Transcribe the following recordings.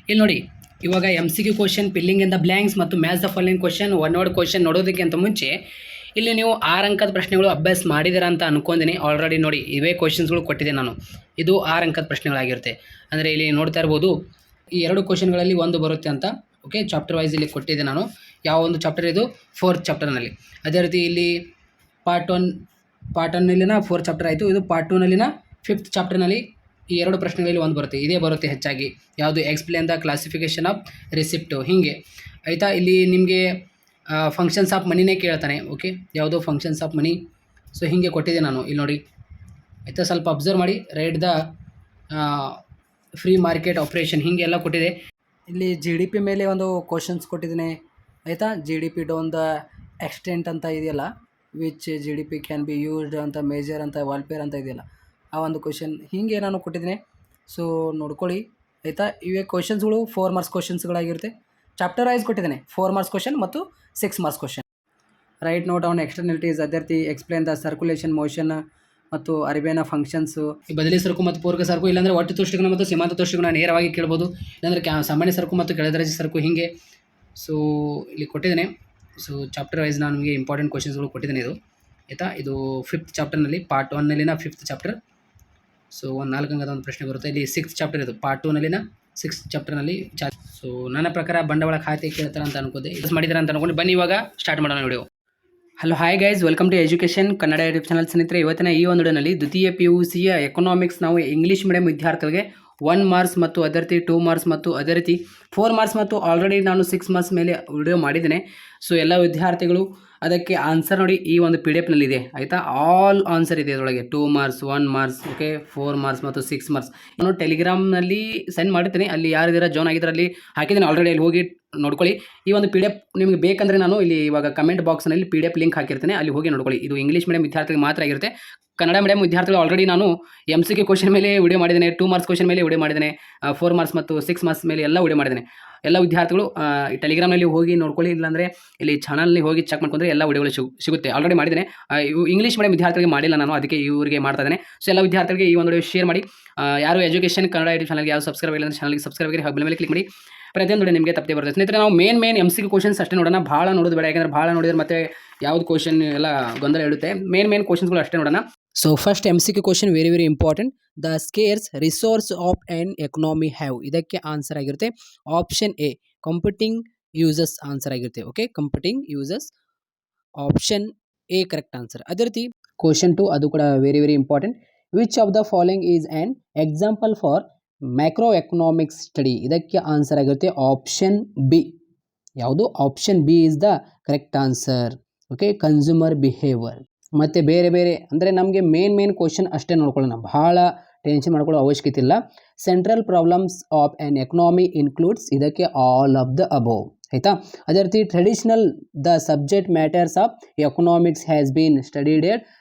ಇಲ್ಲಿ ನೋಡಿ, ಇವಾಗ MCQ question, filling in the blanks ಮತ್ತು match the following question, one word question ನೋಡೋದಕ್ಕಿಂತ ಮುಂಚೆ ಇಲ್ಲಿ ನೀವು 6 ಅಂಕದ ಪ್ರಶ್ನೆಗಳು ಅಭ್ಯಾಸ ಮಾಡಿದ್ದೀರಾ ಅಂತ ಅನ್ಕೊಂಡಿನಿ. ಆಲ್ರೆಡಿ ನೋಡಿ ಇವೇ ಕ್ವಶನ್ಸ್ಗಳು ಕೊಟ್ಟಿದ್ದೆ ನಾನು. ಇದು 6 ಅಂಕದ ಪ್ರಶ್ನೆಗಳಾಗಿರುತ್ತೆ. ಅಂದರೆ ಇಲ್ಲಿ ನೋಡ್ತಾ ಇರ್ಬೋದು, ಈ 2 ಕ್ವಶನ್ಗಳಲ್ಲಿ ಒಂದು ಬರುತ್ತೆ ಅಂತ. ಓಕೆ, ಚಾಪ್ಟರ್ ವೈಸ್ ಇಲ್ಲಿ ಕೊಟ್ಟಿದ್ದೆ ನಾನು. ಯಾವ ಒಂದು ಚಾಪ್ಟರ್ ಇದು? 4th ಚಾಪ್ಟರ್ನಲ್ಲಿ. ಅದೇ ರೀತಿ ಇಲ್ಲಿ ಪಾರ್ಟ್ 1ನಲ್ಲಿನ 4th ಚಾಪ್ಟರ್ ಆಯಿತು. ಇದು ಪಾರ್ಟ್ 2ನಲ್ಲಿನ 5th ಚಾಪ್ಟರ್ನಲ್ಲಿ ಈ 2 ಪ್ರಶ್ನೆಗಳಲ್ಲಿ ಒಂದು ಬರುತ್ತೆ. ಇದೇ ಬರುತ್ತೆ ಹೆಚ್ಚಾಗಿ. ಯಾವುದು? Explain the classification of receipt, ಹೀಗೆ ಆಯಿತಾ. ಇಲ್ಲಿ ನಿಮಗೆ ಫಂಕ್ಷನ್ಸ್ ಆಫ್ ಮನಿನೇ ಕೇಳ್ತಾನೆ. ಓಕೆ, ಯಾವುದು? Functions of money. ಸೊ ಹೀಗೆ ಕೊಟ್ಟಿದ್ದೆ ನಾನು. ಇಲ್ಲಿ ನೋಡಿ ಆಯಿತಾ, ಸ್ವಲ್ಪ ಅಬ್ಸರ್ವ್ ಮಾಡಿ. Right the free market operation, ಹೀಗೆಲ್ಲ ಕೊಟ್ಟಿದೆ. ಇಲ್ಲಿ GDP ಮೇಲೆ ಒಂದು ಕ್ವಶನ್ಸ್ ಕೊಟ್ಟಿದ್ದೀನಿ ಆಯಿತಾ. GDP ಡೌನ್ ದ ಎಕ್ಸ್ಟೆಂಟ್ ಅಂತ ಇದೆಯಲ್ಲ, which GDP can be used ಅಂತ, ಮೇಜರ್ ಅಂತ, ವಾಲ್ಪೇರ್ ಅಂತ ಇದೆಯಲ್ಲ, ಆ ಒಂದು ಕ್ವಶನ್ ಹೀಗೆ ನಾನು ಕೊಟ್ಟಿದ್ದೀನಿ. ಸೊ ನೋಡ್ಕೊಳ್ಳಿ ಆಯಿತಾ. ಇವೇ ಕ್ವಶನ್ಸ್ಗಳು 4 ಮಾರ್ಕ್ಸ್ ಕ್ವಶನ್ಸ್ಗಳಾಗಿರುತ್ತೆ. ಚಾಪ್ಟರ್ ವೈಸ್ ಕೊಟ್ಟಿದ್ದೇನೆ. 4 ಮಾರ್ಕ್ಸ್ ಕ್ವಶನ್ ಮತ್ತು 6 marks question. Write note on externalities, ಅದೇ ರೀತಿ ಎಕ್ಸ್ಪ್ಲೇನ್ ದ ಸರ್ಕ್ಯುಲೇಷನ್ ಮೋಷನ್ ಮತ್ತು ಅರಿಬೇನ ಫಂಕ್ಷನ್ಸು, ಬದಲಿ ಸರಕು ಮತ್ತು ಪೂರಕ ಸರಕು, ಇಲ್ಲಾಂದರೆ ಒಟ್ಟು ತುಷ್ಟಗುಣ ಮತ್ತು ಸೀಮಾಂತ ತುಷ್ಟಗುಣ ನೇರವಾಗಿ ಕೇಳ್ಬೋದು, ಇಲ್ಲಾಂದರೆ ಸಾಮಾನ್ಯ ಸರಕು ಮತ್ತು ಕೆಳದರ್ಜೆ ಸರಕು, ಹೀಗೆ. ಸೊ ಇಲ್ಲಿ ಕೊಟ್ಟಿದ್ದೇನೆ. ಸೊ ಚಾಪ್ಟರ್ ವೈಸ್ ನಾನು ನಿಮಗೆ ಇಂಪಾರ್ಟೆಂಟ್ ಕ್ವಶನ್ಸ್ಗಳು ಕೊಟ್ಟಿದ್ದೇನೆ. ಇದು ಆಯಿತಾ. ಇದು 5th ಚಾಪ್ಟರ್ನಲ್ಲಿ, ಪಾರ್ಟ್ 1ನಲ್ಲಿನ 5th ಚಾಪ್ಟರ್. ಸೊ ಒಂದು 4 ಅಂಕದ ಒಂದು ಪ್ರಶ್ನೆ ಬರುತ್ತೆ. ಇಲ್ಲಿ 6th ಚಾಪ್ಟರ್ ಇದು, ಪಾರ್ಟ್ 2ನಲ್ಲಿನ 6th ಚಾಪ್ಟರ್ನಲ್ಲಿ. ಸೊ ನನ್ನ ಪ್ರಕಾರ ಬಂಡವಾಳ ಖಾತೆ ಕೇಳ್ತಾರೆ ಅಂತ ಅನ್ಕೋದೆ, ಯೂಸ್ ಮಾಡಿದ್ದಾರೆ ಅಂತ ಅನ್ಕೊಂಡು ಬನ್ನಿ ಇವಾಗ ಸ್ಟಾರ್ಟ್ ಮಾಡೋಣ video. Hello, hi guys, welcome to education Kannada YouTube channel. ಸ್ನೇಹಿತರೆ, ಇವತ್ತಿನ ಈ ಒಂದು ವಿಡಿಯೋನಲ್ಲಿ ದ್ವಿತೀಯ PUCಯ ಎಕನಾಮಿಕ್ಸ್ ನಾವು ಇಂಗ್ಲೀಷ್ ಮೀಡಿಯಂ ವಿದ್ಯಾರ್ಥಿಗಳಿಗೆ 1 ಮಾರ್ಕ್ಸ್ ಮತ್ತು ಅದೇ ರೀತಿ 2 ಮಾರ್ಕ್ಸ್ ಮತ್ತು ಅದೇ ರೀತಿ 4 ಮಾರ್ಕ್ಸ್ ಮತ್ತು ಆಲ್ರೆಡಿ ನಾನು 6 ಮಾರ್ಕ್ಸ್ ಮೇಲೆ ವಿಡಿಯೋ ಮಾಡಿದ್ದೇನೆ. ಸೊ ಎಲ್ಲ ವಿದ್ಯಾರ್ಥಿಗಳು ಅದಕ್ಕೆ ಆನ್ಸರ್ ನೋಡಿ ಈ ಒಂದು PDF-ನಲ್ಲಿದೆ ಆಯಿತಾ. ಆಲ್ ಆನ್ಸರ್ ಇದೆ ಇದರೊಳಗೆ. 2 ಮಾರ್ಕ್ಸ್, 1 ಮಾರ್ಕ್ಸ್, ಓಕೆ, 4 ಮಾರ್ಕ್ಸ್ ಮತ್ತು 6 ಮಾರ್ಕ್ಸ್. ನಾನು ಟೆಲಿಗ್ರಾಮ್ನಲ್ಲಿ ಸೆಂಡ್ ಮಾಡಿರ್ತೀನಿ. ಅಲ್ಲಿ ಯಾರಿದ್ದೀರಾ ಜಾಯ್ನ್ ಆಗಿದ್ರೆ ಅಲ್ಲಿ ಹಾಕಿದ್ದೀನಿ ಆಲ್ರೆಡಿ. ಅಲ್ಲಿ ಹೋಗಿ ನೋಡ್ಕೊಳ್ಳಿ. ಈ ಒಂದು PDF ನಿಮಗೆ ಬೇಕಂದರೆ ನಾನು ಇಲ್ಲಿ ಇವಾಗ ಕಮೆಂಟ್ ಬಾಕ್ಸ್ನಲ್ಲಿ PDF ಲಿಂಕ್ ಹಾಕಿರ್ತೇನೆ, ಅಲ್ಲಿ ಹೋಗಿ ನೋಡ್ಕೊಳ್ಳಿ. ಇದು ಇಂಗ್ಲೀಷ್ ಮೀಡಿಯಂ ವಿದ್ಯಾರ್ಥಿಗಳಿಗೆ ಮಾತ್ರ ಆಗಿರುತ್ತೆ. ಕನ್ನಡ ಮೀಡಿಯಂ ವಿದ್ಯಾರ್ಥಿಗಳು ಆಲ್ರೆಡಿ ನಾನು MCQ ಕ್ವಶನ್ ಮೇಲೆ ವಿಡಿಯೋ ಮಾಡಿದ್ದೇನೆ, 2 ಮಾರ್ಕ್ಸ್ ಕ್ವಶನ್ ಮೇಲೆ ವಿಡಿಯೋ ಮಾಡಿದ್ದೇನೆ, 4 ಮಾರ್ಕ್ಸ್ ಮತ್ತು 6 ಮಾರ್ಕ್ಸ್ ಮೇಲೆ ಎಲ್ಲ ವಿಡಿಯೋ ಮಾಡಿದ್ದೇನೆ. ಎಲ್ಲ ವಿದ್ಯಾರ್ಥಿಗಳು ಟೆಲಿಗ್ರಾಮ್ನಲ್ಲಿ ಹೋಗಿ ನೋಡ್ಕೊಳ್ಳಿ, ಇಲ್ಲಾಂದರೆ ಇಲ್ಲಿ ಚಾನಲ್ನಲ್ಲಿ ಹೋಗಿ ಚೆಕ್ ಮಾಡ್ಕೊಂಡ್ರೆ ಎಲ್ಲ ವಿಡಿಯೋಗಳು ಸಿಗುತ್ತೆ. ಆಲ್ರೆಡಿ ಮಾಡಿದ್ದೇನೆ. ಇವು ಇಂಗ್ಲೀಷ್ ಮೀಡಿಯಂ ವಿದ್ಯಾರ್ಥಿಗಳಿಗೆ ಮಾಡಿಲ್ಲ ನಾನು, ಅದಕ್ಕೆ ಇವರಿಗೆ ಮಾಡ್ತಾ ಇದ್ದೇನೆ. ಸೊ ಎಲ್ಲ ವಿದ್ಯಾರ್ಥಿಗಳಿಗೆ ಈ ಒಂದು ವಿಡಿಯೋ ಶೇರ್ ಮಾಡಿ. ಯಾರು ಎಜುಕೇಷನ್ ಕನ್ನಡ ಯೂಟ್ಯೂಬ್ ಚಾನಲ್ಗೆ ಯಾರು ಸಬ್ಸ್ಕ್ರೈಬ್ ಇಲ್ಲ ಅಂದರೆ ಚಾನಲ್ಗೆ ಸಬ್ಸ್ಕ್ರೈಬ್ ಆಗಿ ಬೆಲ್ ಮೇಲೆ ಕ್ಲಿಕ್ ಮಾಡಿ. ಪ್ರತಿಯೊಂದು ವಿಡಿಯೋ ನಿಮಗೆ ತಪ್ಪದೆ ಬರುತ್ತೆ. ಸ್ನೇಹಿತರೆ, ನಾವು ಮೇನ್ MCQ ಕ್ವಶನ್ಸ್ ಅಷ್ಟೇ ನೋಡೋಣ. ಭಾಳ ನೋಡೋದು ಬೇಡ, ಯಾಕಂದರೆ ಭಾಳ ನೋಡಿದ್ರೆ ಮತ್ತೆ ಯಾವ್ದು ಕ್ವಶನ್ ಎಲ್ಲ ಗೊಂದಲ ಇಡುತ್ತೆ. ಮೇನ್ ಕ್ವಶನ್ಸ್ಗಳು ಅಷ್ಟೇ ನೋಡೋಣ. So first MCQ question, very important. The scarce resources of an economy have, ಇದಕ್ಕೆ ಆನ್ಸರ್ ಆಗಿರುತ್ತೆ option A, computing uses answer ಆಗಿರುತ್ತೆ. Okay, computing uses, option A correct answer. ಅದೇ ರೀತಿ ಕ್ವಶನ್ 2, ಅದು ಕೂಡ very important. Which of the following is an example for macro economics study, ಇದಕ್ಕೆ answer ಆಗಿರುತ್ತೆ option B. ಯಾವುದು? Option B is the correct answer. Okay, consumer behaviour. ಮತ್ತು ಬೇರೆ ಅಂದರೆ ನಮಗೆ ಮೇನ್ ಕ್ವಶನ್ ಅಷ್ಟೇ ನೋಡ್ಕೊಳ್ಳೋಣ, ಭಾಳ ಟೆನ್ಷನ್ ಮಾಡ್ಕೊಳ್ಳೋ ಅವಶ್ಯಕತೆ ಇಲ್ಲ. Central problems of an economy includes, ಇದಕ್ಕೆ ಆಲ್ ಆಫ್ ದ ಅಬೋವ್ ಆಯಿತಾ. ಅದೇ ರೀತಿ traditional the subject matters of economics has been studied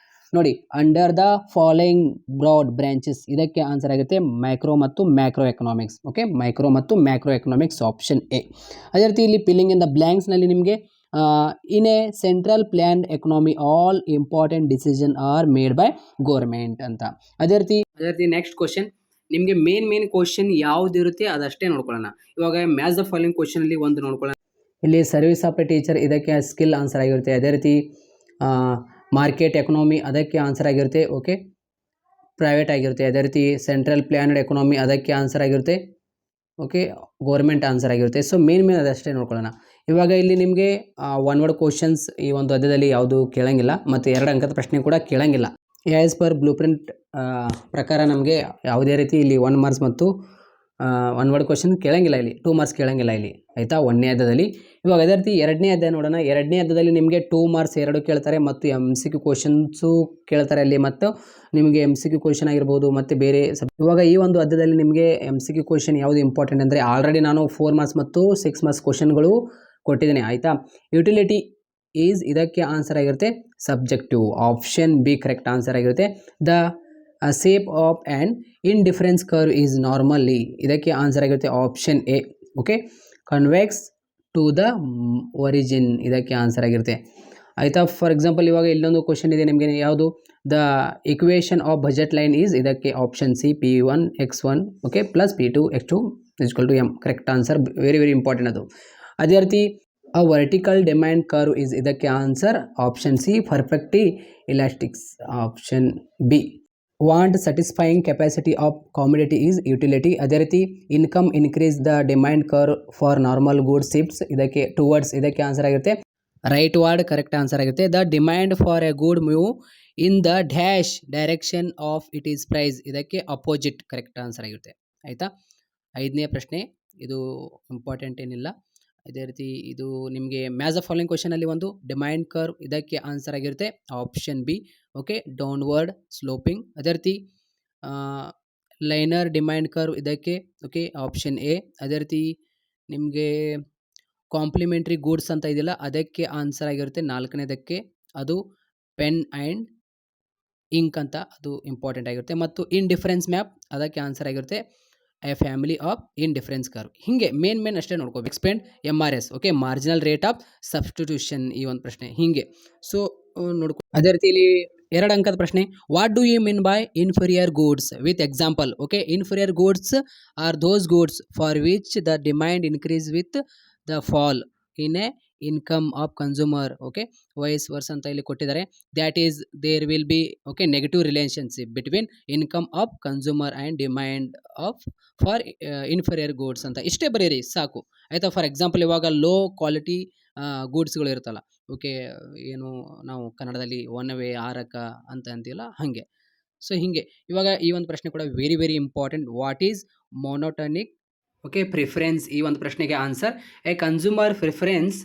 ನೋಡಿ under the following broad branches, ಇದಕ್ಕೆ ಆನ್ಸರ್ ಆಗುತ್ತೆ ಮೈಕ್ರೋ ಮತ್ತು ಮ್ಯಾಕ್ರೋ ಎಕನಾಮಿಕ್ಸ್. ಓಕೆ, ಮೈಕ್ರೋ ಮತ್ತು ಮ್ಯಾಕ್ರೋ ಎಕನಾಮಿಕ್ಸ್, ಆಪ್ಷನ್ ಎ. ಅದೇ ರೀತಿ ಇಲ್ಲಿ ಫಿಲ್ಲಿಂಗ್ ಇನ್ ದ ಬ್ಲ್ಯಾಂಕ್ಸ್ನಲ್ಲಿ ನಿಮಗೆ in a central planned economy all important decision are made by government ಅಂತ. ಅದೇ ರೀತಿ ನೆಕ್ಸ್ಟ್ ಕ್ವಶನ್, ನಿಮಗೆ ಮೇನ್ ಕ್ವಶನ್ ಯಾವುದಿರುತ್ತೆ ಅದಷ್ಟೇ ನೋಡ್ಕೊಳ್ಳೋಣ. ಇವಾಗ ಮ್ಯಾಚ್ ದ ಫಾಲೋಯಿಂಗ್ ಕ್ವಶನಲ್ಲಿ ಒಂದು ನೋಡ್ಕೊಳ್ಳೋಣ. ಇಲ್ಲಿ ಸರ್ವಿಸ್ ಆಫ್ ಎ ಟೀಚರ್, ಇದಕ್ಕೆ ಸ್ಕಿಲ್ ಆನ್ಸರ್ ಆಗಿರುತ್ತೆ. ಅದೇ ರೀತಿ ಮಾರ್ಕೆಟ್ ಎಕನಾಮಿ, ಅದಕ್ಕೆ ಆನ್ಸರ್ ಆಗಿರುತ್ತೆ. ಓಕೆ, ಪ್ರೈವೇಟ್ ಆಗಿರುತ್ತೆ. ಅದೇ ರೀತಿ ಸೆಂಟ್ರಲ್ ಪ್ಲ್ಯಾನ್ಡ್ ಎಕನಾಮಿ, ಅದಕ್ಕೆ ಆನ್ಸರ್ ಆಗಿರುತ್ತೆ. ಓಕೆ, ಗೋರ್ಮೆಂಟ್ ಆನ್ಸರ್ ಆಗಿರುತ್ತೆ. ಸೊ ಮೇನ್ ಅದಷ್ಟೇ ನೋಡ್ಕೊಳ್ಳೋಣ. ಇವಾಗ ಇಲ್ಲಿ ನಿಮಗೆ 1 ವರ್ಡ್ ಕ್ವಶನ್ಸ್ ಈ ಒಂದು ಅಧ್ಯದಲ್ಲಿ ಯಾವುದು ಕೇಳಂಗಿಲ್ಲ, ಮತ್ತು 2 ಅಂಕದ ಪ್ರಶ್ನೆ ಕೂಡ ಕೇಳಂಗಿಲ್ಲ. ಆ್ಯಸ್ ಪರ್ ಬ್ಲೂ ಪ್ರಿಂಟ್ ಪ್ರಕಾರ ನಮಗೆ ಯಾವುದೇ ರೀತಿ ಇಲ್ಲಿ 1 ಮಾರ್ಕ್ಸ್ ಮತ್ತು 1 ವರ್ಡ್ ಕ್ವಶನ್ ಕೇಳಂಗಿಲ್ಲ, ಇಲ್ಲಿ 2 ಮಾರ್ಕ್ಸ್ ಕೇಳಂಗಿಲ್ಲ ಇಲ್ಲಿ ಆಯಿತಾ, 1ನೇ ಅಧ್ಯದಲ್ಲಿ. ಇವಾಗ ಅದೇ ರೀತಿ 2ನೇ ಅಧ್ಯಾಯ ನೋಡೋಣ. 2ನೇ ಅಧ್ಯದಲ್ಲಿ ನಿಮಗೆ 2 ಮಾರ್ಕ್ಸ್ 2 ಕೇಳ್ತಾರೆ, ಮತ್ತು MCQ ಕ್ವಶನ್ಸು ಕೇಳ್ತಾರೆ ಅಲ್ಲಿ, ಮತ್ತು ನಿಮಗೆ MCQ ಕ್ವಶನ್ ಆಗಿರ್ಬೋದು ಮತ್ತು ಬೇರೆ ಇವಾಗ ಈ ಒಂದು ಅಧ್ಯದಲ್ಲಿ ನಿಮಗೆ MCQ ಕ್ವಶನ್ ಯಾವುದು ಇಂಪಾರ್ಟೆಂಟ್ ಅಂದರೆ ಆಲ್ರೆಡಿ ನಾನು 4 ಮಾರ್ಕ್ಸ್ ಮತ್ತು 6 ಮಾರ್ಕ್ಸ್ ಕ್ವಶನ್ಗಳು ಕೊಟ್ಟಿದ್ದೀನಿ ಆಯಿತಾ. ಯುಟಿಲಿಟಿ ಈಸ್, ಇದಕ್ಕೆ ಆನ್ಸರ್ ಆಗಿರುತ್ತೆ subjective, option B correct answer ಆಗಿರುತ್ತೆ. The shape of and indifference curve is normally, ಇದಕ್ಕೆ ಆನ್ಸರ್ ಆಗಿರುತ್ತೆ option A. Okay, convex to the origin, ಇದಕ್ಕೆ ಆನ್ಸರ್ ಆಗಿರುತ್ತೆ ಆಯಿತಾ. ಫಾರ್ ಎಕ್ಸಾಂಪಲ್ ಇವಾಗ ಇಲ್ಲೊಂದು ಕ್ವಶನ್ ಇದೆ ನಿಮಗೆ, ಯಾವುದು? The equation of budget line is, ಇದಕ್ಕೆ option C P1x1 okay plus P2x2 equal to M. Correct answer, very very important ಅದು. ಅದೇ ರೀತಿ a vertical demand curve is, ಇದಕ್ಕೆ answer option C perfectly elastics, option B. Want satisfying capacity of commodity is utility. ಅದೇ ರೀತಿ income increase the demand curve for normal goods shifts, ಇದಕ್ಕೆ towards, ಇದಕ್ಕೆ answer ಆಗಿರುತ್ತೆ right word. Correct answer ಆಗುತ್ತೆ. The demand for a good move in the dash direction of it is price, ಇದಕ್ಕೆ opposite. Correct answer ಆಗಿರುತ್ತೆ. ಆಯಿತಾ, 5ನೇ ಪ್ರಶ್ನೆ, ಇದು ಇಂಪಾರ್ಟೆಂಟ್ ಏನಿಲ್ಲ. ಅದೇ ರೀತಿ ಇದು ನಿಮಗೆ ಮ್ಯಾಚ್ ದ ಫಾಲೋಯಿಂಗ್ ಕ್ವಶನಲ್ಲಿ ಒಂದು ಡಿಮ್ಯಾಂಡ್ ಕರ್ವ್, ಇದಕ್ಕೆ ಆನ್ಸರ್ ಆಗಿರುತ್ತೆ option B. Okay, downward sloping. ಅದೇ ರೀತಿ ಲೈನರ್ ಡಿಮ್ಯಾಂಡ್ ಕರ್ವ್, ಇದಕ್ಕೆ ಓಕೆ ಆಪ್ಷನ್ ಎ. ಅದೇ ರೀತಿ ನಿಮಗೆ ಕಾಂಪ್ಲಿಮೆಂಟ್ರಿ ಗೂಡ್ಸ್ ಅಂತ ಇದೆಯಲ್ಲ, ಅದಕ್ಕೆ ಆನ್ಸರ್ ಆಗಿರುತ್ತೆ 4ನೇದಕ್ಕೆ, ಅದು ಪೆನ್ ಆ್ಯಂಡ್ ಇಂಕ್ ಅಂತ, ಅದು ಇಂಪಾರ್ಟೆಂಟ್ ಆಗಿರುತ್ತೆ. ಮತ್ತು ಇನ್ ಡಿಫರೆನ್ಸ್ ಮ್ಯಾಪ್, ಅದಕ್ಕೆ ಆನ್ಸರ್ ಆಗಿರುತ್ತೆ a family of indifference curve. ಹೀಗೆ ಮೇನ್ ಅಷ್ಟೇ ನೋಡ್ಕೋಬೇಕು. Expand MRS, okay marginal rate of substitution, ಈ ಒಂದು ಪ್ರಶ್ನೆ ಹೀಗೆ. ಸೊ ನೋಡ್ಕೊ. ಅದೇ ರೀತಿ ಇಲ್ಲಿ 2 ಅಂಕದ ಪ್ರಶ್ನೆ, what do you mean by inferior goods with example. Okay, inferior goods are those goods for which the demand increase with the fall in a income of consumer. Okay, vice versa ಅಂತ ಇಲ್ಲಿ ಕೊಟ್ಟಿದ್ದಾರೆ. That is there will be okay negative relationship between income of consumer and demand of for inferior goods ಅಂತ ಇಷ್ಟೇ ಬರೀರಿ ಸಾಕು. ಆಯಿತಾ, for example ಇವಾಗ low quality ಗೂಡ್ಸ್ಗಳು ಇರುತ್ತಲ್ಲ, ಓಕೆ ಏನು ನಾವು ಕನ್ನಡದಲ್ಲಿ ಒನವೆ ಆರಕ ಅಂತ ಅಂತೀವಲ್ಲ ಹಾಗೆ. ಸೊ ಹೀಗೆ ಇವಾಗ ಈ ಒಂದು ಪ್ರಶ್ನೆ ಕೂಡ very very important. What is monotonic okay preference, ಈ ಒಂದು ಪ್ರಶ್ನೆಗೆ answer a consumer preference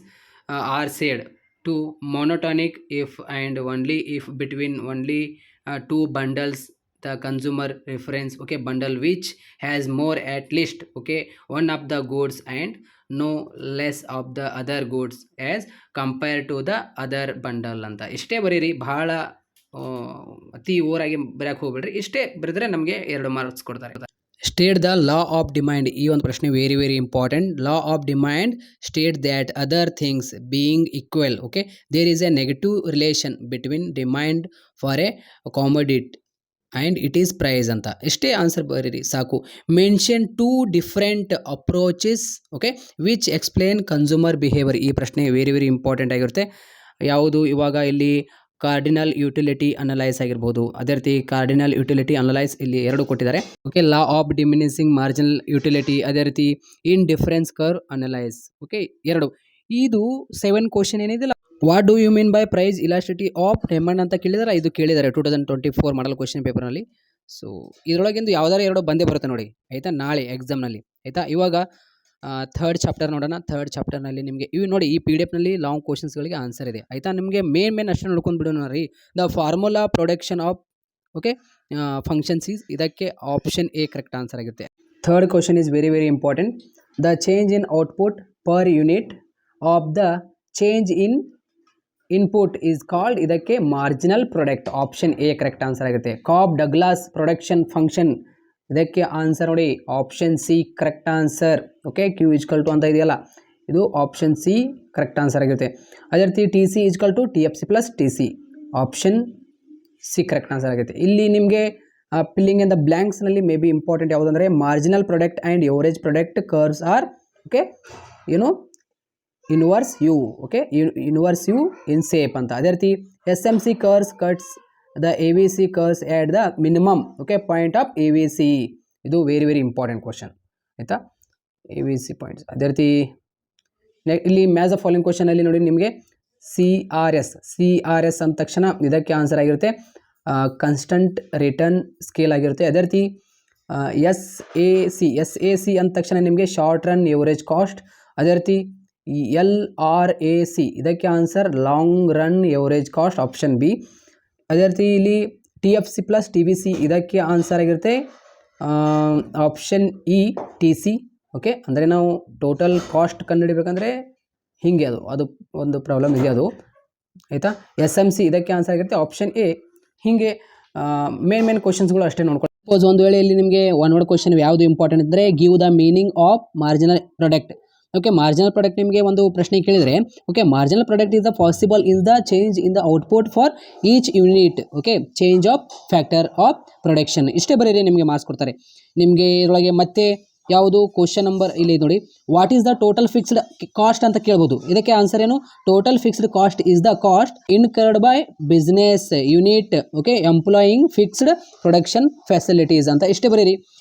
are said to monotonic if and only if between only 2 bundles the consumer reference okay bundle which has more at least okay one of the goods and no less of the other goods as compared to the other bundle ಅಂತ ಇಷ್ಟೇ ಬರೀರಿ. ಭಾಳ ಅತಿ ಓರಾಗಿ ಬರೆಯಕ್ಕೆ ಹೋಗ್ಬೇಡ್ರಿ, ಇಷ್ಟೇ ಬರೆದ್ರೆ ನಮಗೆ 2 marks ಕೊಡ್ತಾರೆ. State the law of demand, ಈ ಒಂದು ಪ್ರಶ್ನೆ very very important. Law of demand state that other things being equal okay there is a negative relation between demand for a commodity and it is price ಅಂತ ಇಷ್ಟೇ answer ಬರೀರಿ ಸಾಕು. Mention 2 different approaches okay which explain consumer behaviour, ಈ ಪ್ರಶ್ನೆ very very important ಆಗಿರುತ್ತೆ. ಯಾವುದು ಇವಾಗ ಇಲ್ಲಿ ಕಾರ್ಡಿನಲ್ ಯುಟಿಲಿಟಿ ಅನಲೈಸ್ ಆಗಿರ್ಬೋದು. ಅದೇ ರೀತಿ ಕಾರ್ಡಿನಲ್ ಯುಟಿಲಿಟಿ ಅನಲೈಸ್ ಇಲ್ಲಿ 2 ಕೊಟ್ಟಿದ್ದಾರೆ. Okay, law of diminishing marginal utility, ಅದೇ ರೀತಿ indifference curve analyse. Okay 2 ಇದು 7 ಕ್ವಶನ್ ಏನಿದೆಲ್ಲ. What do you mean by price elasticity of demand ಅಂತ ಕೇಳಿದರೆ ಇದು ಕೇಳಿದ್ದಾರೆ 2024 ಮಾಡಲ್ ಕ್ವಶನ್ ಪೇಪರ್ನಲ್ಲಿ. ಸೊ ಇದರೊಳಗಿಂದು ಯಾವ್ದಾರು 2 ಬಂದೇ ಬರುತ್ತೆ ನೋಡಿ ಆಯಿತಾ, ನಾಳೆ ಎಕ್ಸಾಮ್ನಲ್ಲಿ ಆಯಿತಾ. ಇವಾಗ 3rd ಚಾಪ್ಟರ್ ನೋಡೋಣ. 3rd ಚಾಪ್ಟರ್ನಲ್ಲಿ ನಿಮಗೆ ಇವು ನೋಡಿ, ಈ PDF ಲಾಂಗ್ ಕ್ವಶನ್ಸ್ಗಳಿಗೆ ಆನ್ಸರ್ ಇದೆ ಆಯಿತಾ. ನಿಮಗೆ ಮೇನ್ ಅಷ್ಟೇ ನೋಡ್ಕೊಂಡು ಬಿಡೋಣ ರೀ. The formula production of okay functions is, ಇದಕ್ಕೆ ಆಪ್ಷನ್ ಎ ಕರೆಕ್ಟ್ ಆನ್ಸರ್ ಆಗಿರುತ್ತೆ. 3rd question is very very important. The change in output per unit of the change in input is called, ಇದಕ್ಕೆ marginal product, option A correct answer ಆಗುತ್ತೆ. Cobb Douglas production function, ಇದಕ್ಕೆ answer ನೋಡಿ option C correct answer. Okay, Q = ಅಂತ ಇದೆಯಲ್ಲ, ಇದು option C correct answer ಆಗಿರುತ್ತೆ. ಅದೇ ರೀತಿ TC = TFC + TC, option C correct answer ಆಗುತ್ತೆ. ಇಲ್ಲಿ ನಿಮಗೆ ಫಿಲ್ಲಿಂಗ್ ಇನ್ ದ ಬ್ಲ್ಯಾಂಕ್ಸ್ನಲ್ಲಿ ಮೇ ಬಿ ಇಂಪಾರ್ಟೆಂಟ್ ಯಾವುದಂದರೆ marginal product and average product curves are okay inverse U okay inverse U in shape ಅಂತ. ಅದೇ ರೀತಿ SMC curves cuts the AVC curves at the minimum okay point of AVC, ಇದು very very important question ಆಯಿತಾ, AVC points. ಅದೇ ರೀತಿ ಇಲ್ಲಿ match the following ಕ್ವಶನಲ್ಲಿ ನೋಡಿ ನಿಮಗೆ CRS ಅಂದ ತಕ್ಷಣ ಇದಕ್ಕೆ ಆನ್ಸರ್ ಆಗಿರುತ್ತೆ ಕನ್ಸ್ಟಂಟ್ ರಿಟರ್ನ್ ಸ್ಕೇಲ್ ಆಗಿರುತ್ತೆ. ಅದೇ ರೀತಿ SAC ಅಂದ ತಕ್ಷಣ ನಿಮಗೆ ಶಾರ್ಟ್ ರನ್ ಎವರೇಜ್ ಕಾಸ್ಟ್. ಅದೇ ರೀತಿ LRAC, ಇದಕ್ಕೆ answer long run average cost, option B. ಅದೇ ರೀತಿ ಇಲ್ಲಿ TFC + TVC, ಇದಕ್ಕೆ ಆನ್ಸರ್ ಆಗಿರುತ್ತೆ ಆಪ್ಷನ್ ಇ TC. ಓಕೆ, ಅಂದರೆ ನಾವು ಟೋಟಲ್ ಕಾಸ್ಟ್ ಕಂಡುಹಿಡಬೇಕಂದ್ರೆ ಹೀಗೆ ಅದು ಒಂದು ಪ್ರಾಬ್ಲಮ್ ಇದೆ ಅದು ಆಯಿತಾ. SMC, ಇದಕ್ಕೆ ಆನ್ಸರ್ ಆಗಿರುತ್ತೆ ಆಪ್ಷನ್ ಎ. ಹೀಗೆ ಮೇನ್ ಕ್ವಶನ್ಸ್ಗಳು ಅಷ್ಟೇ ನೋಡ್ಕೊಂಡು. ಸಪೋಸ್ ಒಂದು ವೇಳೆ ಇಲ್ಲಿ ನಿಮಗೆ ಒನ್ ವರ್ಡ್ ಕ್ವಶನ್ ಯಾವುದು ಇಂಪಾರ್ಟೆಂಟ್ ಇದ್ದರೆ give the meaning of marginal product. Okay, marginal product ನಿಮಗೆ ಒಂದು ಪ್ರಶ್ನೆ ಕೇಳಿದರೆ okay marginal product is the possible is the change in the output for each unit okay change of factor of production, ಇಷ್ಟೇ ಬರೀರಿ ನಿಮಗೆ marks ಕೊಡ್ತಾರೆ. ನಿಮಗೆ ಇದರೊಳಗೆ ಮತ್ತೆ ಯಾವುದು ಕ್ವಶನ್ ನಂಬರ್ ಇಲ್ಲಿ ನೋಡಿ, what is the total fixed cost ಅಂತ ಕೇಳ್ಬೋದು. ಇದಕ್ಕೆ ಆನ್ಸರ್ ಏನು? Total fixed cost is the cost incurred by business unit okay employing fixed production facilities ಅಂತ ಇಷ್ಟೇ ಬರೀರಿ.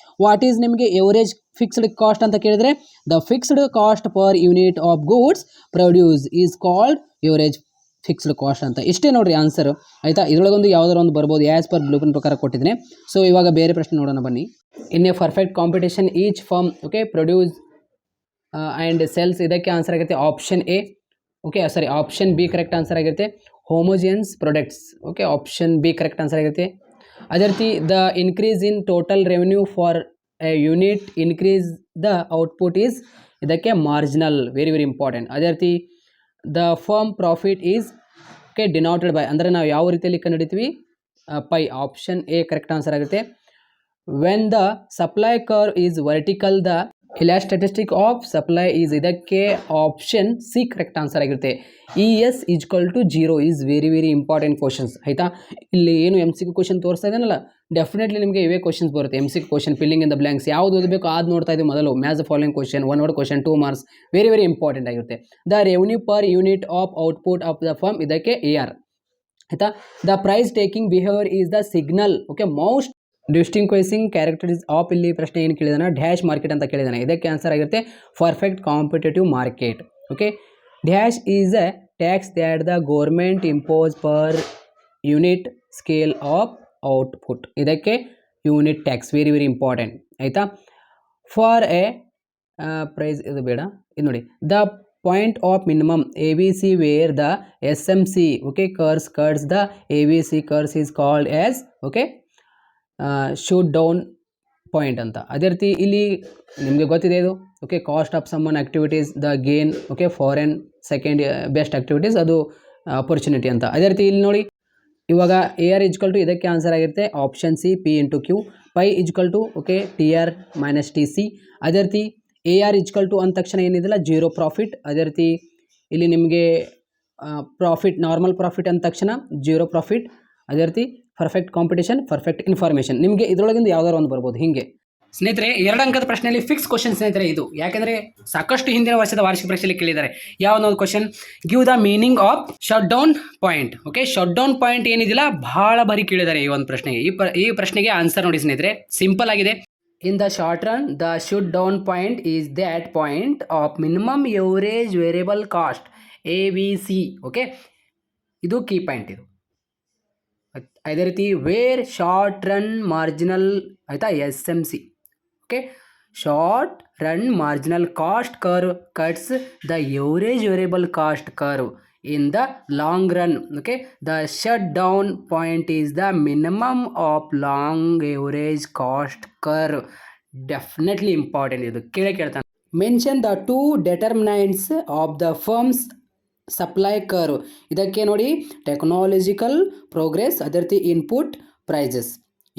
ವಾಟ್ ಈಸ್ ನಿಮಗೆ ಎವರೇಜ್ ಫಿಕ್ಸ್ಡ್ ಕಾಸ್ಟ್ ಅಂತ ಕೇಳಿದ್ರೆ the fixed cost per unit of goods produce is called average fixed cost ಅಂತ ಇಷ್ಟೇ ನೋಡ್ರಿ answer ಆಯಿತಾ. ಇದರೊಳಗೊಂದು ಯಾವುದಾದ್ರು ಒಂದು ಬರ್ಬೋದು ಆ್ಯಸ್ ಪರ್ ಬ್ಲೂ ಪ್ರಿಂಟ್ ಪ್ರಕಾರ ಕೊಟ್ಟಿದ್ದೀನಿ. ಸೊ ಇವಾಗ ಬೇರೆ ಪ್ರಶ್ನೆ ನೋಡೋಣ ಬನ್ನಿ. In a perfect competition each firm okay produce and sells, ಇದಕ್ಕೆ ಆನ್ಸರ್ ಆಗಿರುತ್ತೆ option A. Okay sorry option B correct answer ಆಗಿರುತ್ತೆ. Homogeneous products okay option B correct answer ಆಗಿರುತ್ತೆ. ಅದೇ ರೀತಿ the increase in total revenue for a unit increase the output is, ಇದಕ್ಕೆ marginal very very important. ಅದೇ ರೀತಿ the firm profit is okay denoted by, ಅಂದರೆ ನಾವು ಯಾವ ರೀತಿಯಲ್ಲಿ ಕಂಡುಹಿಡಿತೀವಿ pi, option A correct answer ಆಗುತ್ತೆ. When the supply curve is vertical the elasticity of supply is, ಇದಕ್ಕೆ ಆಪ್ಷನ್ ಸಿ ಕರೆಕ್ಟ್ ಆನ್ಸರ್ ಆಗಿರುತ್ತೆ. E S equal to 0 is very very important questions ಆಯಿತಾ. ಇಲ್ಲಿ ಏನು ಎಮ್ ಸಿ ಕ್ಯೂ ಕ್ವಶನ್ ತೋರಿಸ್ತಾ ಇದ್ದಾನಲ್ಲ, definitely ನಿಮಗೆ ಇವೇ ಕ್ವಶನ್ಸ್ ಬರುತ್ತೆ. M C Q question filling in the blanks ಯಾವುದು ಓದಬೇಕು ಅದು ನೋಡ್ತಾ ಇದ್ದೀವಿ ಮೊದಲು. Match the following question, one word question, 2 marks, very very important ಆಗಿರುತ್ತೆ. The revenue per unit of output of the firm, ಇದಕ್ಕೆ ಎ ಆರ್ ಆಯಿತಾ. The price taking behaviour is the signal okay most distinguishing characteristics of, ಇಲ್ಲಿ ಪ್ರಶ್ನೆ ಏನು ಕೇಳಿದಾನೆ dash market ಅಂತ ಕೇಳಿದಾನೆ. ಇದಕ್ಕೆ answer ಆಗಿರುತ್ತೆ perfect competitive market okay. Dash is a tax that the government impose per unit scale of output, ಇದಕ್ಕೆ unit tax very very important ಆಯಿತಾ. For a price, ಇದು ಬೇಡ, ಇದು ನೋಡಿ the point of minimum A B C where the S M C okay curves the A B C curves is called as okay shut down point ಅಂತ. ಅದೇ ರೀತಿ ಇಲ್ಲಿ ನಿಮಗೆ ಗೊತ್ತಿದೆ ಇದು okay cost of summon activities the gain okay foregone second best activities ಅದು opportunity ಅಂತ. ಅದೇ ರೀತಿ ಇಲ್ಲಿ ನೋಡಿ ಇವಾಗ ಎ ಆರ್ ಇಜ್ಕಲ್ ಟು, ಇದಕ್ಕೆ ಆನ್ಸರ್ ಆಗಿರುತ್ತೆ option C P into Q. Pi equal to okay T R minus T C. ಅದೇ ರೀತಿ ಎ ಆರ್ ಇಜ್ಕಲ್ ಟು ಅಂದ ತಕ್ಷಣ ಏನಿದೆಲ್ಲ 0 ಪ್ರಾಫಿಟ್. ಅದೇ ರೀತಿ ಇಲ್ಲಿ ನಿಮಗೆ ಪ್ರಾಫಿಟ್ ನಾರ್ಮಲ್ ಪ್ರಾಫಿಟ್ ಅಂದ ತಕ್ಷಣ 0 ಪ್ರಾಫಿಟ್. ಅದೇ ರೀತಿ ಪರ್ಫೆಕ್ಟ್ ಕಾಂಪಿಟೇಷನ್ ಪರ್ಫೆಕ್ಟ್ ಇನ್ಫಾರ್ಮೇಷನ್, ನಿಮಗೆ ಇದರೊಳಗಿಂದ ಯಾವ್ದಾರು ಒಂದು ಬರ್ಬೋದು ಹಿಂಗೆ. ಸ್ನೇಹಿತರೆ 2 ಅಂಕದ ಪ್ರಶ್ನೆಯಲ್ಲಿ ಫಿಕ್ಸ್ ಕ್ವಶನ್ ಸ್ನೇಹಿತರೆ ಇದು, ಯಾಕೆಂದರೆ ಸಾಕಷ್ಟು ಹಿಂದಿನ ವರ್ಷದ ವಾರ್ಷಿಕ ಪರೀಕ್ಷೆಯಲ್ಲಿ ಕೇಳಿದ್ದಾರೆ. ಯಾವೊಂದು question, give the meaning of shut down point okay. Shut down point ಏನಿದಿಲ್ಲ ಭಾಳ ಬಾರಿ ಕೇಳಿದ್ದಾರೆ ಈ ಒಂದು ಪ್ರಶ್ನೆಗೆ. ಈ ಪ್ರಶ್ನೆಗೆ ಆನ್ಸರ್ ನೋಡಿ ಸ್ನೇಹಿತರೆ, ಸಿಂಪಲ್ ಆಗಿದೆ. In the short run the shut down point is that point of minimum average variable cost A B C okay. ಇದು ಕೀ ಪಾಯಿಂಟ್ ಇದು. ಅದೇ ರೀತಿ ವೇರ್ ಶಾರ್ಟ್ ರನ್ ಮಾರ್ಜಿನಲ್ ಆಯಿತಾ S M C okay. Short run marginal cost curve cuts the average variable cost curve in the long run okay. The shut down point is the minimum of long average cost curve. Definitely important ಇದು, ಕೇಳ್ತಾನೆ. Mention the 2 determinants of the firm's supply curve, ಇದಕ್ಕೆ ನೋಡಿ technological progress, ಅದೇ ರೀತಿ input prices.